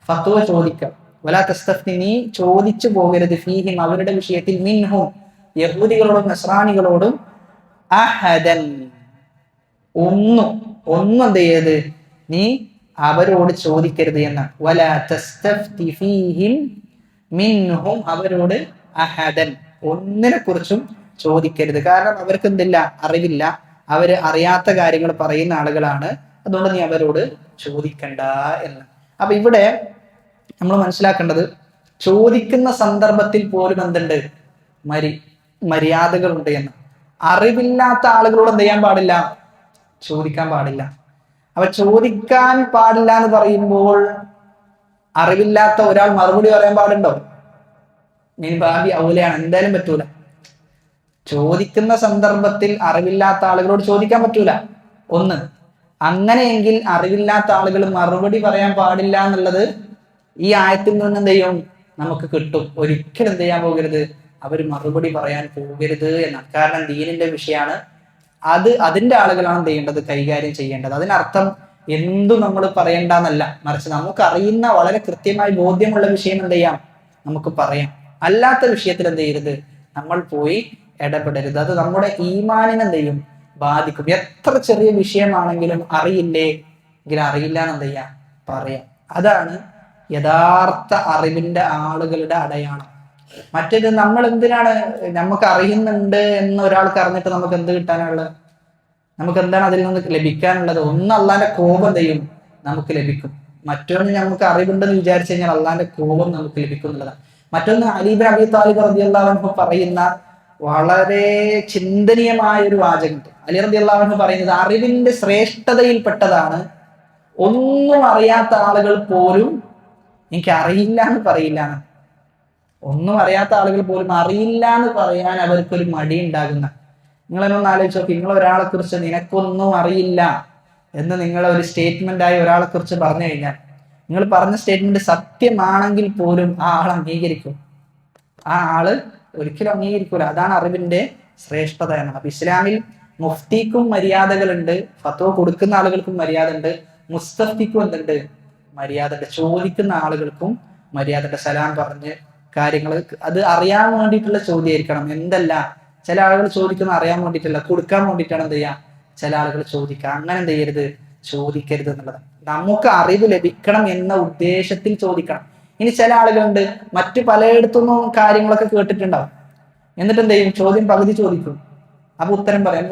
ഫത്വ ചോദിക്കാം. വലാ തസ്തഫ്തി, നീ ചോദിച്ചു പോകരുത്. ഫീഹിം, അവരുടെ വിഷയത്തിൽ, മിൻഹും, യഹൂദികളോടും നസ്രാനികളോടും, അഹദൻ, ഒന്നും എന്ത് ചെയ്യരുത്? നീ അവരോട് ചോദിക്കരുത് എന്നാണ്. വലാ തസ്തഫ്തി ഫീഹിം മിൻഹും, അവരോട് അഹദൻ, ഒന്നിനെ കുറിച്ചും ചോദിക്കരുത്. കാരണം അവർക്ക് എന്തില്ല? അറിവില്ല. അവര് അറിയാത്ത കാര്യങ്ങൾ പറയുന്ന ആളുകളാണ്. അതുകൊണ്ട് നീ അവരോട് ചോദിക്കണ്ട എന്ന്. അപ്പൊ ഇവിടെ നമ്മൾ മനസ്സിലാക്കേണ്ടത്, ചോദിക്കുന്ന സന്ദർഭത്തിൽ പോലും എന്തുണ്ട്? മര്യാദകളുണ്ട് എന്ന്. അറിവില്ലാത്ത ആളുകളോട് എന്ത് ചെയ്യാൻ പാടില്ല? ചോദിക്കാൻ പാടില്ല. അപ്പൊ ചോദിക്കാൻ പാടില്ല എന്ന് പറയുമ്പോൾ അറിവില്ലാത്ത ഒരാൾ മറുപടി പറയാൻ പാടുണ്ടോ? നീ ഭാവി ഔലയാണ്, എന്തായാലും പറ്റൂല. ചോദിക്കുന്ന സന്ദർഭത്തിൽ അറിവില്ലാത്ത ആളുകളോട് ചോദിക്കാൻ പറ്റൂല. ഒന്ന്, അങ്ങനെയെങ്കിൽ അറിവില്ലാത്ത ആളുകൾ മറുപടി പറയാൻ പാടില്ല എന്നുള്ളത് ഈ ആയത്തിൽ നിന്ന് എന്ത് ചെയ്യും? നമുക്ക് കിട്ടും. ഒരിക്കലും എന്ത് ചെയ്യാൻ പോകരുത്? അവർ മറുപടി പറയാൻ പോകരുത് എന്നാണ്. കാരണം ദീനിന്റെ വിഷയമാണ് അത്. അതിന്റെ ആളുകളാണ് എന്ത് ചെയ്യേണ്ടത്? കൈകാര്യം ചെയ്യേണ്ടത്. അതിനർത്ഥം എന്തു നമ്മൾ പറയണ്ടെന്നല്ല, മറിച്ച് നമുക്ക് അറിയുന്ന വളരെ കൃത്യമായി ബോധ്യമുള്ള വിഷയം എന്ത് ചെയ്യാം? നമുക്ക് പറയാം. അല്ലാത്ത വിഷയത്തിൽ എന്ത് ചെയ്യരുത്? നമ്മൾ പോയി ഇടപെടരുത്. അത് നമ്മുടെ ഈമാനിനെ എന്ത് ചെയ്യും? ബാധിക്കും. എത്ര ചെറിയ വിഷയമാണെങ്കിലും അറിയില്ലേ എങ്കിൽ അറിയില്ല എന്ന് എന്ത് ചെയ്യാം? പറയാം. അതാണ് യഥാർത്ഥ അറിവിന്റെ ആളുകളുടെ അടയാളം. മറ്റേത് നമ്മൾ എന്തിനാണ്, നമുക്ക് അറിയുന്നുണ്ട് എന്ന് ഒരാൾക്ക് അറിഞ്ഞിട്ട് നമുക്ക് എന്ത് കിട്ടാനുള്ളത്? നമുക്ക് എന്താണ് അതിൽ നിന്ന് ലഭിക്കാനുള്ളത്? ഒന്ന്, അള്ളാന്റെ കോപം എന്ത് ചെയ്യും? നമുക്ക് ലഭിക്കും. മറ്റൊന്ന്, നമുക്ക് അറിവുണ്ടെന്ന് വിചാരിച്ചു കഴിഞ്ഞാൽ അള്ളാന്റെ കോപം നമുക്ക് ലഭിക്കും എന്നുള്ളതാണ്. മറ്റൊന്ന്, അലി ഇബ്നു അബീ ത്വാലിബ് റളിയല്ലാഹു അൻഹു പറയുന്ന വളരെ ചിന്തനീയമായ ഒരു വാചകമുണ്ട്. അലി റളിയല്ലാഹു അൻഹു പറയുന്നത്, അറിവിന്റെ ശ്രേഷ്ഠതയിൽപ്പെട്ടതാണ് ഒന്നും അറിയാത്ത ആളുകൾ പോലും എനിക്ക് അറിയില്ല എന്ന് പറയില്ല. ഒന്നും അറിയാത്ത ആളുകൾ പോലും അറിയില്ല എന്ന് പറയാൻ അവർക്കൊരു മടി ഉണ്ടാകുന്ന. നിങ്ങളെന്നൊന്ന് ആലോചിച്ച് നോക്കി, നിങ്ങൾ ഒരാളെ കുറിച്ച് നിനക്കൊന്നും അറിയില്ല എന്ന് നിങ്ങൾ ഒരു സ്റ്റേറ്റ്മെന്റ് ആയി ഒരാളെ കുറിച്ച് പറഞ്ഞു കഴിഞ്ഞാൽ, നിങ്ങൾ പറഞ്ഞ സ്റ്റേറ്റ്മെന്റ് സത്യമാണെങ്കിൽ പോലും ആ ആൾ അംഗീകരിക്കും? ആ ആള് ഒരിക്കലും അംഗീകരിക്കൂല. അതാണ് അറിവിന്റെ ശ്രേഷ്ഠത എന്ന്. അപ്പൊ ഇസ്ലാമിൽ മുഫ്തിക്കും മര്യാദകളുണ്ട്, ഫത്വ കൊടുക്കുന്ന ആളുകൾക്കും മര്യാദ ഉണ്ട്, മുസ്തഫ്തിക്കും എന്തുണ്ട്? മര്യാദ ഉണ്ട്. ചോദിക്കുന്ന ആളുകൾക്കും മര്യാദ ഉണ്ട്. സലാം പറഞ്ഞ് കാര്യങ്ങൾ അത് അറിയാൻ വേണ്ടിയിട്ടുള്ള ചോദ്യമായിരിക്കണം. എന്തല്ല, ചില ആളുകൾ ചോദിക്കുന്ന അറിയാൻ വേണ്ടിയിട്ടല്ല, കൊടുക്കാൻ വേണ്ടിയിട്ടാണ് എന്ത് ചെയ്യാ ചില ആളുകൾ ചോദിക്കുക. അങ്ങനെ എന്ത് ചെയ്യരുത്? ചോദിക്കരുത് എന്നുള്ളത്. നമുക്ക് അറിവ് ലഭിക്കണം എന്ന ഉദ്ദേശത്തിൽ ചോദിക്കണം. ഇനി ചില ആളുകളുണ്ട്, മറ്റു പലയിടത്തുനിന്നും കാര്യങ്ങളൊക്കെ കേട്ടിട്ടുണ്ടാവും, എന്നിട്ട് എന്ത് ചെയ്യും? ചോദ്യം പകുതി ചോദിക്കും, അപ്പൊ ഉത്തരം പറയും,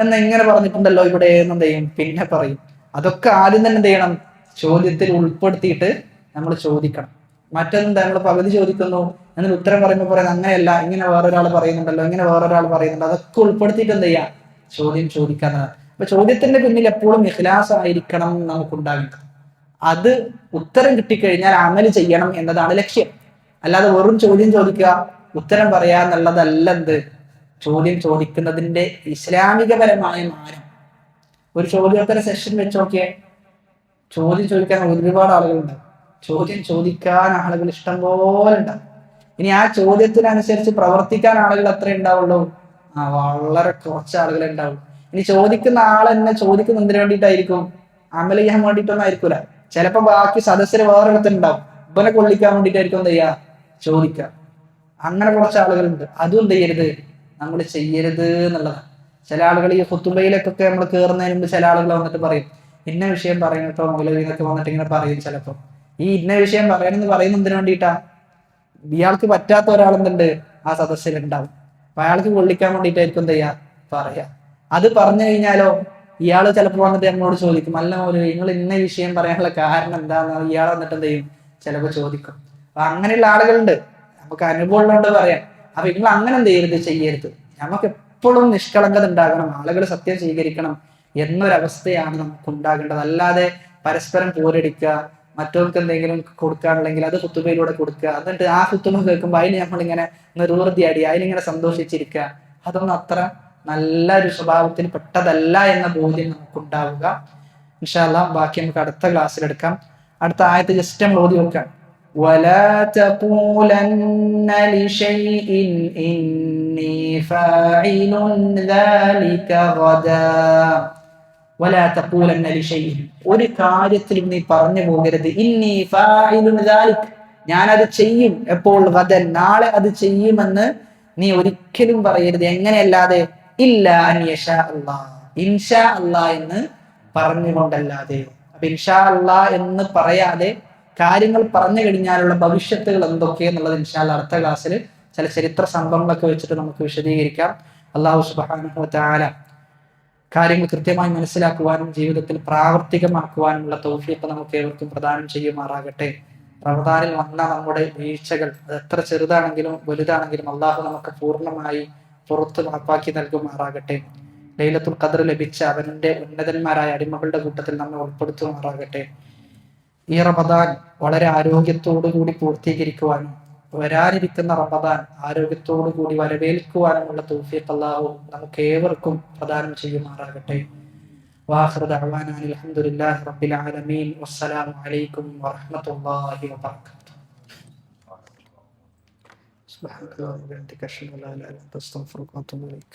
എന്നാ ഇങ്ങനെ പറഞ്ഞിട്ടുണ്ടല്ലോ ഇവിടെ എന്ത് ചെയ്യും? പിന്നെ പറയും. അതൊക്കെ ആദ്യം തന്നെ എന്ത് ചെയ്യണം? ചോദ്യത്തിൽ ഉൾപ്പെടുത്തിയിട്ട് നമ്മൾ ചോദിക്കണം. മറ്റൊന്നും നമ്മൾ പകുതി ചോദിക്കുന്നു, എന്നിട്ട് ഉത്തരം പറയുമ്പോൾ പറയുന്നത് അങ്ങനെയല്ല, ഇങ്ങനെ വേറൊരാൾ പറയുന്നുണ്ടല്ലോ, ഇങ്ങനെ വേറൊരാൾ പറയുന്നുണ്ട്, അതൊക്കെ ഉൾപ്പെടുത്തിയിട്ട് എന്ത് ചെയ്യാം? ചോദ്യം ചോദിക്കാന്നതാണ്. അപ്പൊ ചോദ്യത്തിന്റെ പിന്നിൽ എപ്പോഴും ഇഖ്ലാസ് ആയിരിക്കണം നമുക്കുണ്ടാകുന്നത്. അത് ഉത്തരം കിട്ടിക്കഴിഞ്ഞാൽ അമല് ചെയ്യണം എന്നതാണ് ലക്ഷ്യം. അല്ലാതെ വെറും ചോദ്യം ചോദിക്കുക, ഉത്തരം പറയാ എന്നുള്ളതല്ല എന്ത് ചോദ്യം ചോദിക്കുന്നതിന്റെ ഇസ്ലാമികപരമായ മാനം. ഒരു ചോദ്യോത്തര സെഷൻ വെച്ച് നോക്കിയേ, ചോദ്യം ചോദിക്കാൻ ഒരുപാട് ആളുകളുണ്ട്, ചോദ്യം ചോദിക്കാൻ ആളുകൾ ഇഷ്ടം പോലെ ഉണ്ടാവും. ഇനി ആ ചോദ്യത്തിനനുസരിച്ച് പ്രവർത്തിക്കാൻ ആളുകൾ എത്ര ഉണ്ടാവുള്ളൂ? വളരെ കുറച്ച് ആളുകളെ ഉണ്ടാവും. ഇനി ചോദിക്കുന്ന ആൾ തന്നെ ചോദിക്കുന്ന എന്തിനു വേണ്ടിയിട്ടായിരിക്കും? അമൽ ചെയ്യാൻ വേണ്ടിയിട്ടൊന്നും ആയിരിക്കൂല. ചിലപ്പോ ബാക്കി സദസ്യര് വേറൊരിടത്തുണ്ടാവും, ഇവനെ കൊള്ളിക്കാൻ വേണ്ടിയിട്ടായിരിക്കും എന്ത് ചെയ്യുക, ചോദിക്കുക. അങ്ങനെ കുറച്ച് ആളുകളുണ്ട്. അതും എന്ത് ചെയ്യരുത്, നമ്മൾ ചെയ്യരുത് എന്നുള്ളതാണ്. ചില ആളുകൾ ഈ ഖുതുബയിലേക്കൊക്കെ നമ്മൾ കയറുന്നതിന് മുമ്പ് ചില ആളുകൾ വന്നിട്ട് പറയും, ഇന്ന വിഷയം പറയണട്ടോ മൗലവിന്നൊക്കെ വന്നിട്ട് ഇങ്ങനെ പറയും. ചിലപ്പോൾ ഈ ഇന്ന വിഷയം പറയണമെന്ന് പറയുന്നതിന് വേണ്ടിയിട്ടാ, ഇയാൾക്ക് പറ്റാത്ത ഒരാളെന്തുണ്ട് ആ സദസ്സിലുണ്ടാവും. അപ്പൊ അയാൾക്ക് കൊള്ളിക്കാൻ വേണ്ടിയിട്ടായിരിക്കും എന്ത് ചെയ്യാ, പറയാ. അത് പറഞ്ഞു കഴിഞ്ഞാലോ ഇയാള് ചിലപ്പോൾ വന്നിട്ട് നമ്മളോട് ചോദിക്കും, അല്ല മൗലവി നിങ്ങൾ ഇന്ന വിഷയം പറയാനുള്ള കാരണം എന്താന്ന് ഇയാൾ വന്നിട്ട് എന്ത് ചെയ്യും, ചിലപ്പോൾ ചോദിക്കും. അപ്പൊ അങ്ങനെയുള്ള ആളുകളുണ്ട്, നമുക്ക് അനുഭവം ഉള്ളതുകൊണ്ട് പറയാം. അപ്പൊ നിങ്ങൾ അങ്ങനെ എന്ത് ചെയ്യരുത്, ചെയ്യരുത്. നമുക്ക് എപ്പോഴും നിഷ്കളങ്കത ഉണ്ടാകണം, ആളുകൾ സത്യം സ്വീകരിക്കണം എന്നൊരവസ്ഥയാണ് നമുക്ക് ഉണ്ടാകേണ്ടത്. അല്ലാതെ പരസ്പരം പോരടിക്കുക, മറ്റവർക്ക് എന്തെങ്കിലും കൊടുക്കാനുണ്ടെങ്കിൽ അത് ഖുതുബയിലൂടെ കൊടുക്കുക, എന്നിട്ട് ആ ഖുതുബ കേൾക്കുമ്പോൾ അതിന് നമ്മളിങ്ങനെ നിർവൃതിയാടി അതിലിങ്ങനെ സന്തോഷിച്ചിരിക്കുക, അതൊന്നും അത്ര നല്ലൊരു സ്വഭാവത്തിൽ പെട്ടതല്ല എന്ന ബോധ്യം നമുക്കുണ്ടാവുക. ഇൻഷാ അല്ലാഹ് ബാക്കി നമുക്ക് അടുത്ത ക്ലാസ്സിലെടുക്കാം. അടുത്ത ആയത്ത് ജസ്റ്റ് നമ്മൾ ഓതി വെക്കാം. ولا تقولن لشيء إني فاعل ذلك غدا ولا تقولن لشيء, ഒരു കാര്യത്തിലും നീ പറഞ്ഞു പോകരുത്, ഇന്നി ഫാഇലുൻ ദാലിക്, ഞാനത് ചെയ്യും, എപ്പോൾ, ഗദൻ, നാളെ അത് ചെയ്യുമെന്ന് നീ ഒരിക്കലും പറയരുത്. എങ്ങനെയല്ലാതെ, ഇല്ല അൻ യശാ അല്ലാഹ്, ഇൻഷാ അല്ലാഹ് എന്ന് പറഞ്ഞുകൊണ്ടല്ലാതെ. അപ്പൊ ഇൻഷാ അല്ലാഹ് എന്ന് പറയാതെ കാര്യങ്ങൾ പറഞ്ഞു കഴിഞ്ഞാലുള്ള ഭവിഷ്യത്തുകൾ എന്തൊക്കെ എന്നുള്ളത് ഇൻഷാ അല്ലാഹ് അടുത്ത ക്ലാസ്സിൽ ചില ചരിത്ര സംഭവങ്ങളൊക്കെ വെച്ചിട്ട് നമുക്ക് വിശദീകരിക്കാം. അല്ലാഹു സുബ്ഹാനഹു വ തആല കാര്യങ്ങൾ കൃത്യമായി മനസ്സിലാക്കുവാനും ജീവിതത്തിൽ പ്രാവർത്തികമാക്കുവാനുമുള്ള തൗഫീഖ് നമുക്ക് ഏവർക്കും പ്രദാനം ചെയ്യുമാറാകട്ടെ. റമദാനിൽ വന്ന നമ്മുടെ വീഴ്ചകൾ അത് എത്ര ചെറുതാണെങ്കിലും വലുതാണെങ്കിലും അള്ളാഹു നമുക്ക് പൂർണ്ണമായി പുറത്ത് മാപ്പാക്കി നൽകുമാറാകട്ടെ. ലൈലത്തുൽ ഖദ്ർ ലഭിച്ച അവന്റെ ഉന്നതന്മാരായ അടിമകളുടെ കൂട്ടത്തിൽ നമ്മെ ഉൾപ്പെടുത്തുമാറാകട്ടെ. ഈ റമദാൻ വളരെ ആരോഗ്യത്തോടു കൂടി പൂർത്തീകരിക്കുവാനും വരാനിരിക്കുന്ന റമദാൻ ആരോഗ്യത്തോടു കൂടി വരവേൽക്കുവാനുമുള്ള തൗഫീഖ് അല്ലാഹു നമുക്ക് ഏവർക്കും പ്രദാനം ചെയ്യുമാറാകട്ടെ. വാഖിറു ദഅവാനാ അൽഹംദുലില്ലാഹി റബ്ബിൽ ആലമീൻ. വസ്സലാമു അലൈക്കും വറഹ്മത്തുള്ളാഹി വബറകാതുഹു. സുബ്ഹാനല്ലാഹി വബിഹംദിഹി അഷ്ഹദു അൻ ലാ ഇലാഹ ഇല്ല അൻത അസ്തഗ്ഫിറുക വഅതൂബു ഇലൈക്.